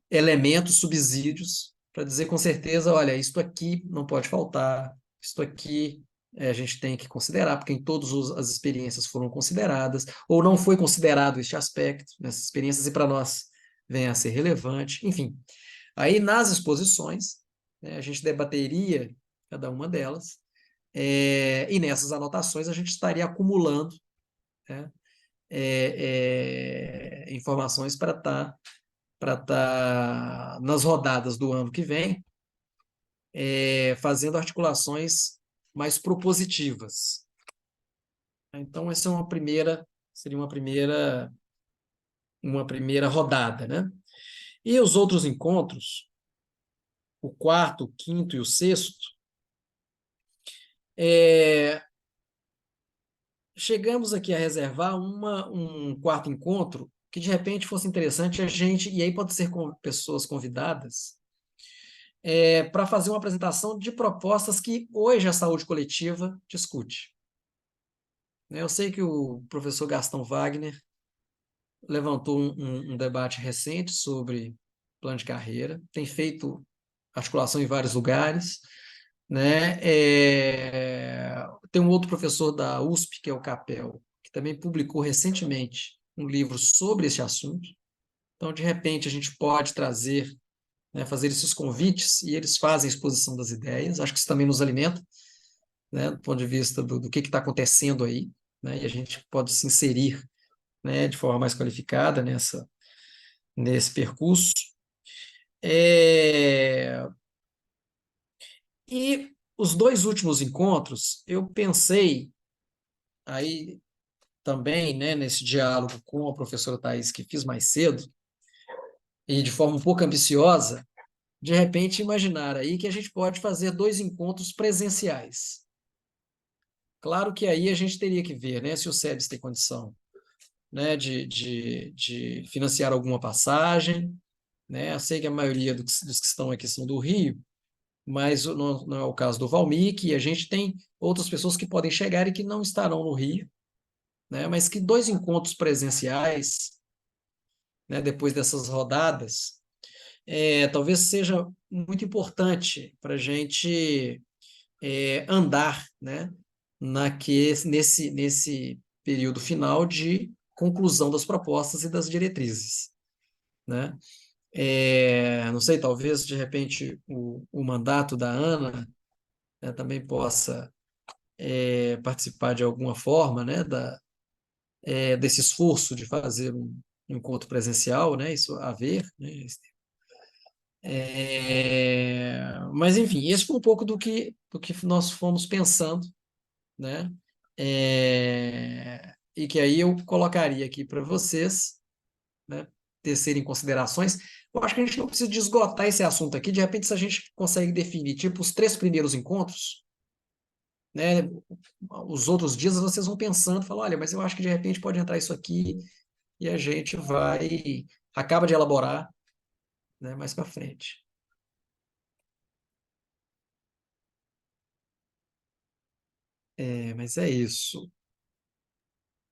elementos, subsídios, para dizer com certeza, olha, isto aqui não pode faltar, isto aqui a gente tem que considerar, porque em todas as experiências foram consideradas, ou não foi considerado este aspecto nessas experiências, e para nós vem a ser relevante, enfim. Aí, nas exposições, né, a gente debateria cada uma delas, e nessas anotações a gente estaria acumulando, né, informações para estar nas rodadas do ano que vem, fazendo articulações mais propositivas. Então, essa seria uma primeira rodada, né? E os outros encontros, o quarto, o quinto e o sexto, chegamos aqui a reservar um quarto encontro que, de repente, fosse interessante a gente, e aí pode ser com pessoas convidadas, para fazer uma apresentação de propostas que hoje a saúde coletiva discute. Eu sei que o professor Gastão Wagner levantou um debate recente sobre plano de carreira, tem feito articulação em vários lugares, né? Tem um outro professor da USP, que é o Capel, que também publicou recentemente um livro sobre esse assunto. Então, de repente, a gente pode trazer, né, fazer esses convites, e eles fazem a exposição das ideias. Acho que isso também nos alimenta, né, do ponto de vista do que está acontecendo aí, né, e a gente pode se inserir, né, de forma mais qualificada nesse percurso. E os dois últimos encontros, eu pensei aí também, né, nesse diálogo com a professora Thais, que fiz mais cedo, e de forma um pouco ambiciosa, de repente imaginar aí que a gente pode fazer dois encontros presenciais. Claro que aí a gente teria que ver, né, se o SEDES tem condição, né, de financiar alguma passagem, né? Eu sei que a maioria dos que estão aqui são do Rio, mas não é o caso do Valmic, e a gente tem outras pessoas que podem chegar e que não estarão no Rio, né? Mas que dois encontros presenciais, né, depois dessas rodadas, talvez seja muito importante para a gente andar, né, nesse período final de conclusão das propostas e das diretrizes, né? Não sei, talvez, de repente, o mandato da Ana, né, também possa participar de alguma forma, né, desse esforço de fazer um encontro presencial, né, isso a ver, né, mas, enfim, esse foi um pouco do que nós fomos pensando, né, e que aí eu colocaria aqui para vocês, né, tecerem considerações. Eu acho que a gente não precisa de esgotar esse assunto aqui, de repente, se a gente consegue definir, tipo, os 3 primeiros encontros, né, os outros dias vocês vão pensando, falam, olha, mas eu acho que de repente pode entrar isso aqui, e a gente acaba de elaborar, né, mais para frente. Mas é isso.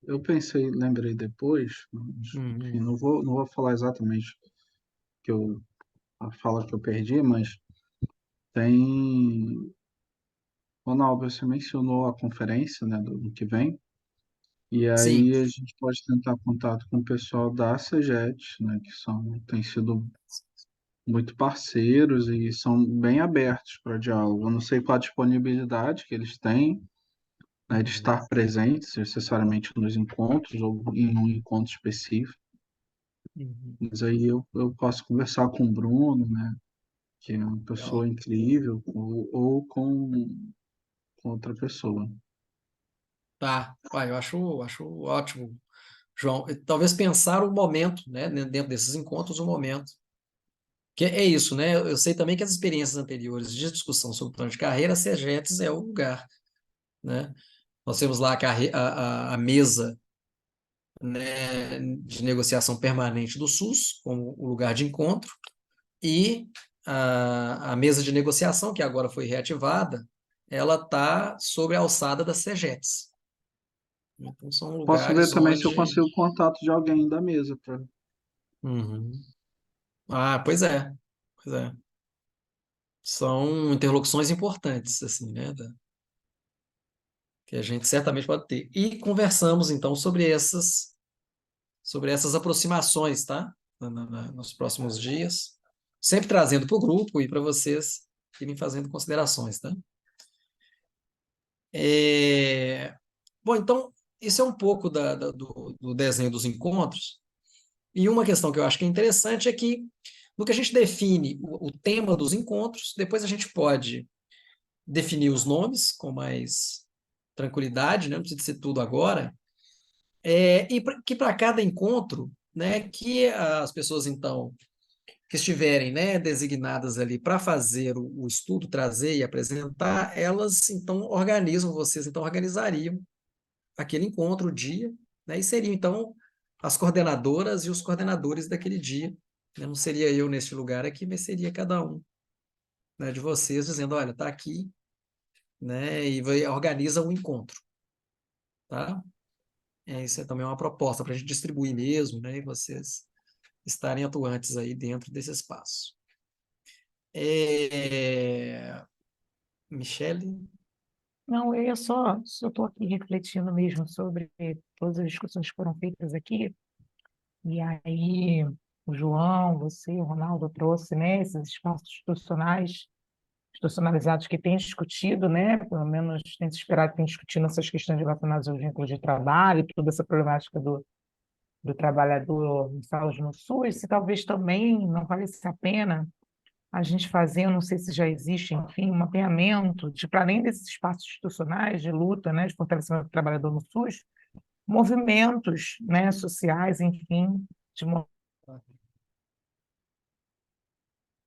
Eu pensei, lembrei depois, mas, enfim, não vou falar exatamente a fala que eu perdi, mas tem. Ronaldo, você mencionou a conferência, né, do ano que vem, e Sim. aí a gente pode tentar contato com o pessoal da CEGET, né, têm sido muito parceiros e são bem abertos para diálogo. Eu não sei qual a disponibilidade que eles têm, né, de estar presentes necessariamente nos encontros ou em um encontro específico, mas aí eu posso conversar com o Bruno, né, que é uma pessoa incrível, ou com outra pessoa. Tá, eu acho ótimo, João. Talvez pensar o momento, né, dentro desses encontros, o momento. Que é isso, né? Eu sei também que as experiências anteriores de discussão sobre plano de carreira, a CEGETS é o lugar, né? Nós temos lá a mesa, né, de negociação permanente do SUS, como o lugar de encontro, e a mesa de negociação, que agora foi reativada, ela está sobre a alçada das CEGETS. Então, são Posso ver lugares também se eu onde... consigo contato de alguém da mesa. Uhum. Pois é, pois é. São interlocuções importantes, assim, né? que a gente certamente pode ter. E conversamos, então, sobre essas aproximações, tá? Nos próximos dias, sempre trazendo para o grupo e para vocês irem fazendo considerações, tá? Bom, então, isso é um pouco do desenho dos encontros. E uma questão que eu acho que é interessante é que, no que a gente define o tema dos encontros, depois a gente pode definir os nomes com mais tranquilidade, né? Não precisa ser tudo agora, que para cada encontro, né, que as pessoas, então, que estiverem, né, designadas ali para fazer o estudo, trazer e apresentar, elas, então, vocês, então, organizariam aquele encontro, o dia, né, e seriam, então, as coordenadoras e os coordenadores daquele dia, né? Não seria eu neste lugar aqui, mas seria cada um, né, de vocês dizendo, olha, está aqui, né, e organiza o encontro, tá? Isso é também uma proposta para a gente distribuir mesmo, né, e vocês estarem atuantes aí dentro desse espaço. Michele? Não, eu só estou aqui refletindo mesmo sobre todas as discussões que foram feitas aqui, e aí o João, você, o Ronaldo trouxe, né, esses espaços institucionalizados que têm discutido, né, pelo menos tem se esperado que tenham discutido essas questões relacionadas aos vínculos de trabalho, toda essa problemática do trabalhador em saúde no SUS, se talvez também não valesse a pena a gente fazer, eu não sei se já existe, enfim, um mapeamento de, para além desses espaços institucionais de luta, né, de fortalecimento do trabalhador no SUS, movimentos, né, sociais, enfim, de modo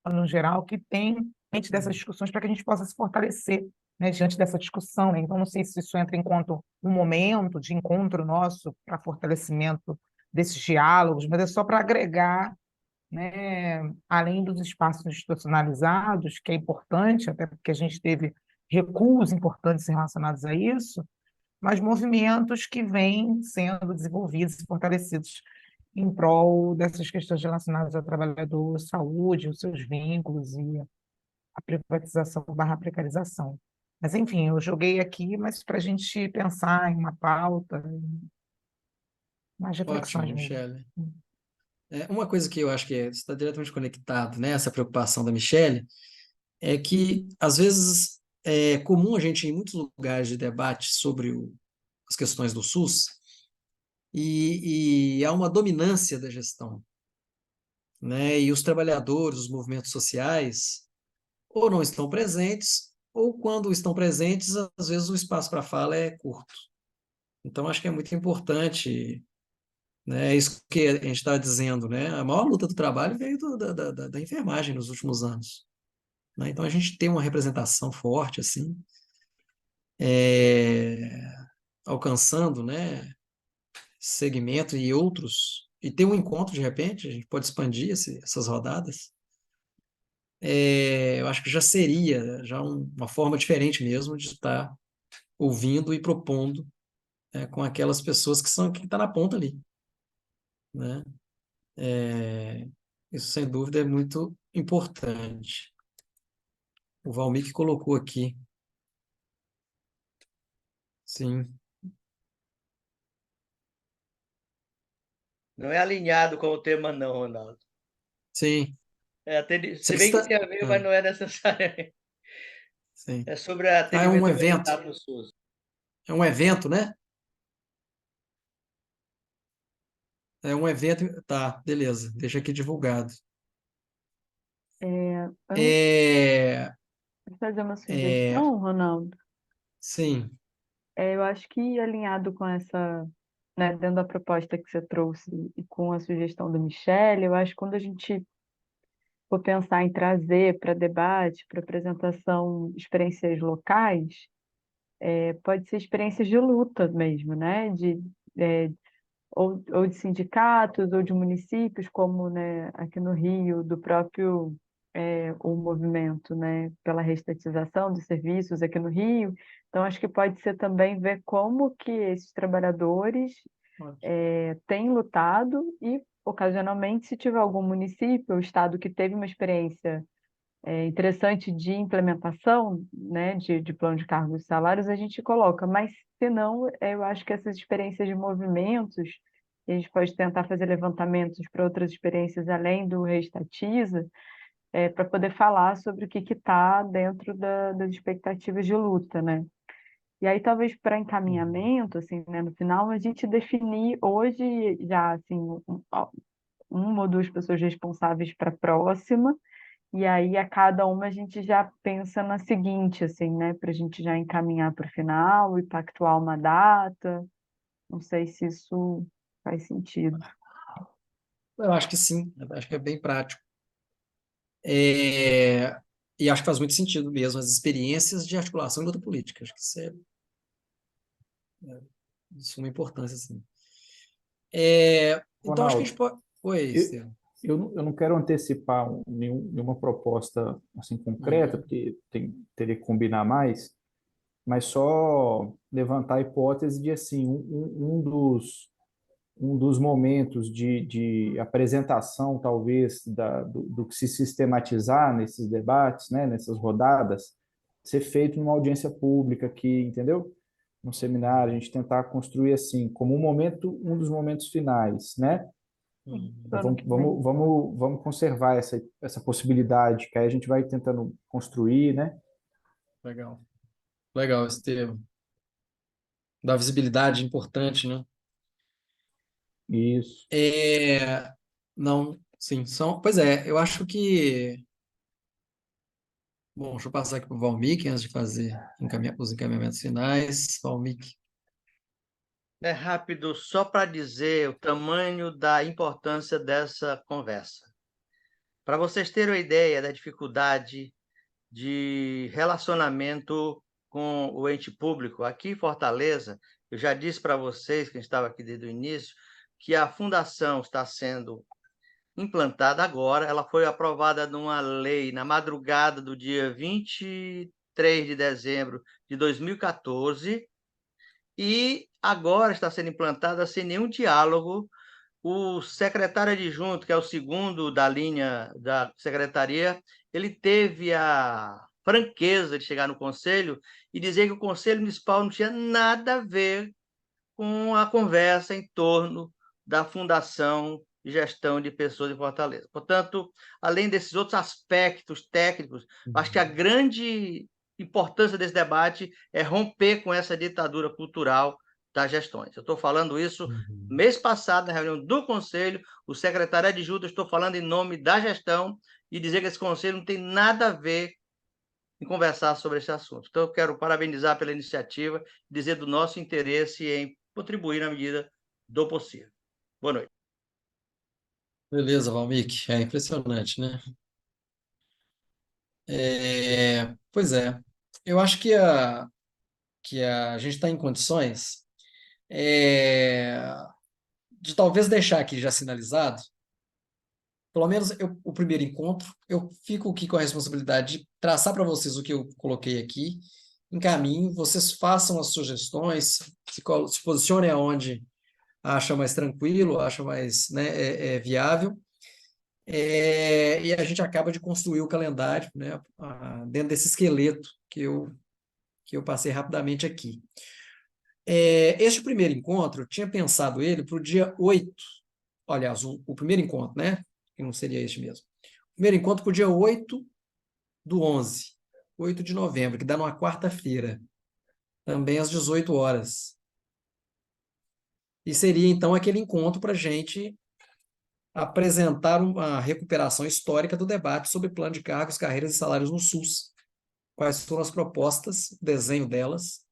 no geral, que tem diante dessas discussões para que a gente possa se fortalecer, né, diante dessa discussão, né? Então, não sei se isso entra enquanto um momento de encontro nosso para fortalecimento desses diálogos, mas é só para agregar, né, além dos espaços institucionalizados, que é importante, até porque a gente teve recuos importantes relacionados a isso, mas movimentos que vêm sendo desenvolvidos e fortalecidos em prol dessas questões relacionadas ao trabalhador, saúde, os seus vínculos e a privatização barra precarização. Mas, enfim, eu joguei aqui, mas para a gente pensar em uma pauta, em mais Ótimo, reflexões mesmo. Michele. Uma coisa que eu acho que está diretamente conectado, né, essa preocupação da Michele, é que, às vezes, é comum a gente, em muitos lugares de debate sobre as questões do SUS, e há uma dominância da gestão, né, e os trabalhadores, os movimentos sociais, ou não estão presentes, ou quando estão presentes, às vezes o espaço para fala é curto. Então, acho que é muito importante, né, isso que a gente está dizendo, né, a maior luta do trabalho veio da enfermagem nos últimos anos, né? Então, a gente tem uma representação forte, assim, alcançando, né, segmento e outros, e ter um encontro, de repente, a gente pode expandir essas rodadas. Eu acho que já seria uma forma diferente mesmo de estar ouvindo e propondo, né, com aquelas pessoas que estão na ponta ali, né? Isso, sem dúvida, é muito importante. O Valmir que colocou aqui. Sim, Não é alinhado com o tema, não, Ronaldo. sim. Se bem que tem a ver, mas não é necessariamente. Sim. É sobre É um atendimento evento. humanizado no SUS. É um evento, né? É um evento. Tá, beleza. Deixa aqui divulgado. Antes É, de fazer uma é, sugestão, Ronaldo, sim, eu acho que alinhado com essa, né, dentro da proposta que você trouxe e com a sugestão da Michelle, eu acho que quando a gente for pensar em trazer para debate, para apresentação, experiências locais, pode ser experiências de luta mesmo, né? É, ou de sindicatos, ou de municípios, como, né, aqui no Rio, do próprio o movimento, né, pela reestatização dos serviços aqui no Rio. Então, acho que pode ser também ver como que esses trabalhadores têm lutado e, ocasionalmente, se tiver algum município ou estado que teve uma experiência interessante de implementação, né, de plano de cargos e salários, a gente coloca, mas se não, eu acho que essas experiências de movimentos, a gente pode tentar fazer levantamentos para outras experiências além do Reestatiza, para poder falar sobre o que está dentro das expectativas de luta, né? E aí, talvez para encaminhamento, assim, né, no final, a gente definir hoje já, assim, uma ou duas pessoas responsáveis para a próxima, e aí a cada uma a gente já pensa na seguinte, assim, né, para a gente já encaminhar para o final e pactuar uma data. Não sei se isso faz sentido. Eu acho que sim, eu acho que é bem prático. É, e acho que faz muito sentido mesmo as experiências de articulação e luta política. Acho que isso é de suma importância, assim. Então, acho que a gente Ronaldo, pode. Oi, eu, Estevam. eu não quero antecipar nenhuma proposta assim concreta, Uhum. porque teria que combinar mais, mas só levantar a hipótese de assim um dos momentos de apresentação, talvez, do que se sistematizar nesses debates, né, nessas rodadas, ser feito numa audiência pública aqui, entendeu? No seminário, a gente tentar construir assim, como um dos momentos finais, né? Então, Ano que vem. vamos conservar essa possibilidade, que aí a gente vai tentando construir, né? Legal. Legal, Estevam. Da visibilidade importante, né? Isso. Não, sim, pois é, eu acho que. Bom, deixa eu passar aqui para o Valmik antes de fazer os encaminhamentos finais. Valmik. É rápido, só para dizer o tamanho da importância dessa conversa. Para vocês terem uma ideia da dificuldade de relacionamento com o ente público, aqui em Fortaleza, eu já disse para vocês, que estava aqui desde o início, que a fundação está sendo implantada agora, ela foi aprovada numa lei na madrugada do dia 23 de dezembro de 2014, e agora está sendo implantada sem nenhum diálogo. O secretário adjunto, que é o segundo da linha da secretaria, ele teve a franqueza de chegar no conselho e dizer que o conselho municipal não tinha nada a ver com a conversa em torno da Fundação de Gestão de Pessoas em Fortaleza. Portanto, além desses outros aspectos técnicos, acho que a grande importância desse debate é romper com essa ditadura cultural das gestões. Eu estou falando isso mês passado, na reunião do Conselho, o secretário adjunto, eu estou falando em nome da gestão, e dizer que esse Conselho não tem nada a ver em conversar sobre esse assunto. Então, eu quero parabenizar pela iniciativa, dizer do nosso interesse em contribuir na medida do possível. Boa noite. Beleza, Valmik. É impressionante, né? Pois é. Eu acho que a gente está em condições de talvez deixar aqui já sinalizado, pelo menos o primeiro encontro, eu fico aqui com a responsabilidade de traçar para vocês o que eu coloquei aqui, encaminho, vocês façam as sugestões, se posicionem aonde acham mais tranquilo, acham mais, né, viável, e a gente acaba de construir o calendário, né, dentro desse esqueleto que eu passei rapidamente aqui. Este primeiro encontro, eu tinha pensado ele para o dia 8, aliás, o primeiro encontro, né? Que não seria este mesmo. O primeiro encontro para o dia 8/11, 8 de novembro, que dá numa quarta-feira, também às 18 horas. E seria, então, aquele encontro para a gente apresentar uma recuperação histórica do debate sobre plano de cargos, carreiras e salários no SUS. Quais foram as propostas, o desenho delas,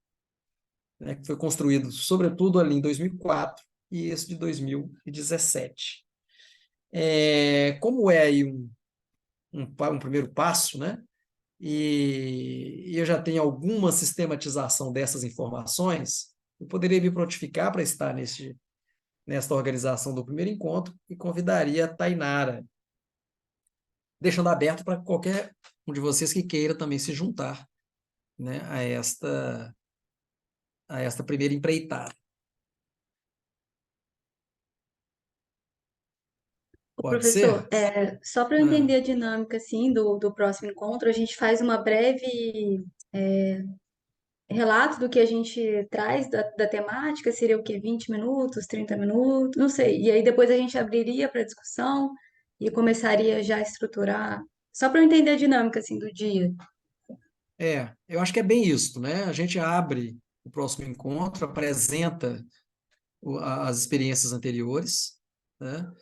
né, que foi construído, sobretudo, ali em 2004 e esse de 2017. Como é aí um primeiro passo, né? E eu já tenho alguma sistematização dessas informações, eu poderia me prontificar para estar nesta organização do primeiro encontro e convidaria a Tainara, deixando aberto para qualquer um de vocês que queira também se juntar, né, a esta primeira empreitada. Pode Professor, ser? só para eu Ah, entender a dinâmica assim do próximo encontro, a gente faz uma breve relato do que a gente traz da temática, seria o quê? 20 minutos, 30 minutos, não sei. E aí depois a gente abriria para discussão e começaria já a estruturar, só para eu entender a dinâmica assim do dia. eu acho que é bem isso, né? A gente abre o próximo encontro, apresenta as experiências anteriores, né?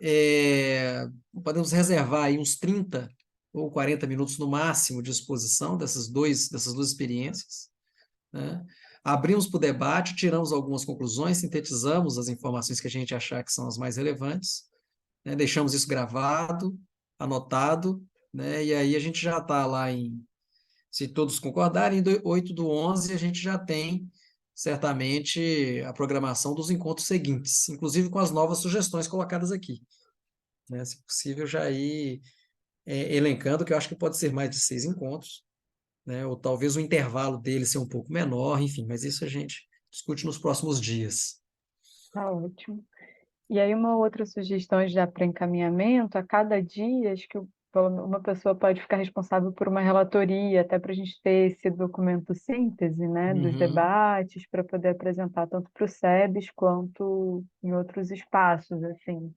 É, podemos reservar aí uns 30 ou 40 minutos no máximo de exposição dessas duas experiências, né? Abrimos para o debate, tiramos algumas conclusões, sintetizamos as informações que a gente achar que são as mais relevantes, né? Deixamos isso gravado, anotado, né? E aí a gente já está lá se todos concordarem, em 8/11 a gente já tem certamente a programação dos encontros seguintes, inclusive com as novas sugestões colocadas aqui, né? Se possível, já ir elencando, que eu acho que pode ser mais de 6 encontros, né? Ou talvez o intervalo dele ser um pouco menor, enfim, mas isso a gente discute nos próximos dias. Tá ótimo. E aí uma outra sugestão já para encaminhamento, a cada dia, acho que uma pessoa pode ficar responsável por uma relatoria, até para a gente ter esse documento síntese, né, dos Uhum. debates, para poder apresentar tanto para o SEBS quanto em outros espaços, assim.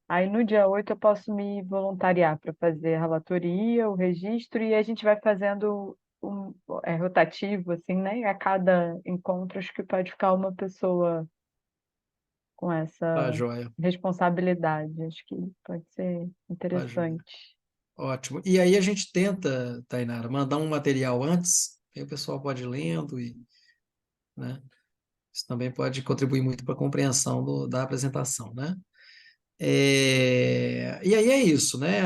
Aí no dia 8 eu posso me voluntariar para fazer a relatoria, o registro, e a gente vai fazendo rotativo, assim, né? A cada encontro, acho que pode ficar uma pessoa com Tá, essa joia. responsabilidade. Acho que pode ser Tá, joia. interessante. Ótimo. E aí a gente tenta, Tainara, mandar um material antes, que aí o pessoal pode ir lendo né? Isso também pode contribuir muito para a compreensão da apresentação, né? E aí é isso, né?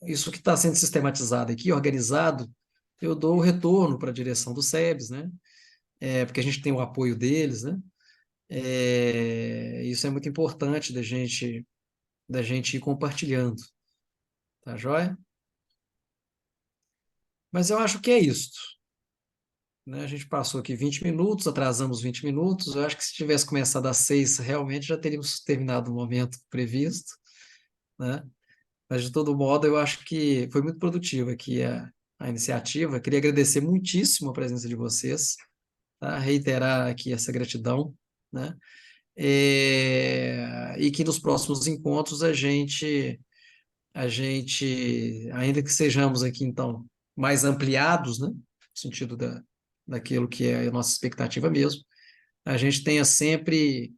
Isso que está sendo sistematizado aqui, organizado, eu dou o retorno para a direção do SEBS, né? Porque a gente tem o apoio deles, né? Isso é muito importante da gente ir compartilhando, tá joia? Mas eu acho que é isso, né? A gente passou aqui 20 minutos, atrasamos 20 minutos. Eu acho que se tivesse começado às 6, realmente já teríamos terminado o momento previsto, né? Mas, de todo modo, eu acho que foi muito produtiva aqui a iniciativa. Queria agradecer muitíssimo a presença de vocês, tá? Reiterar aqui essa gratidão, né? E que nos próximos encontros ainda que sejamos aqui, então, mais ampliados, né? No sentido daquilo que é a nossa expectativa mesmo, a gente tenha sempre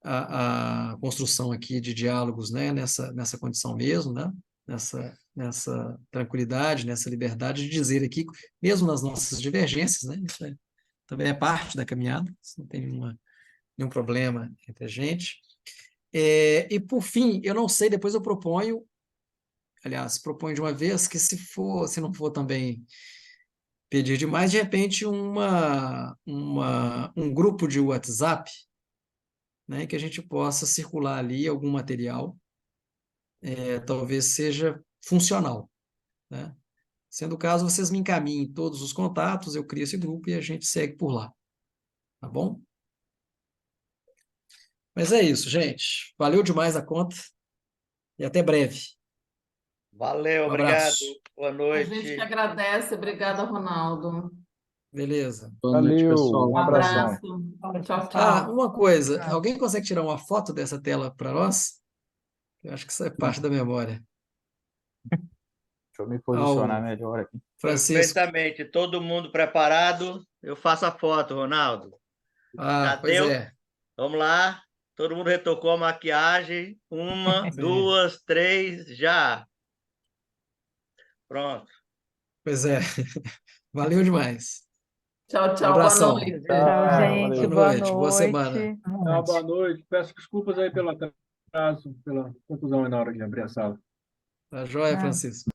a construção aqui de diálogos, né, nessa condição mesmo, né, nessa tranquilidade, nessa liberdade de dizer aqui, mesmo nas nossas divergências, né, isso também é parte da caminhada, isso não tem nenhum problema entre a gente. E, por fim, eu não sei, depois eu proponho, aliás, proponho de uma vez que se não for também pedir demais, de repente um grupo de WhatsApp, né, que a gente possa circular ali algum material, talvez seja funcional, né? Sendo o caso, vocês me encaminhem todos os contatos, eu crio esse grupo e a gente segue por lá, tá bom? Mas é isso, gente. Valeu demais a conta e até breve. Valeu, Um obrigado. abraço. Boa A gente que noite. agradece. Obrigada, Ronaldo. Beleza. Boa noite, Valeu, pessoal. um Um abração. abraço. Tchau, Ah, tchau. uma coisa, alguém consegue tirar uma foto dessa tela para nós? Eu acho que isso é parte da memória. Deixa eu me posicionar Ao melhor aqui. Francisco. Perfeitamente. Todo mundo preparado? Eu faço a foto, Ronaldo. Já Pois deu? é. Vamos lá. Todo mundo retocou a maquiagem. Uma, Sim. duas, três, já. Pronto. Pois é. Valeu demais. Tchau, Um tchau. Boa abração. noite. Tchau, Tchau, gente. Boa valeu. Boa noite. Boa semana. noite. Boa noite. Peço desculpas aí pelo atraso, pela confusão aí na hora de abrir a sala. Tá joia, Ah, Francisco?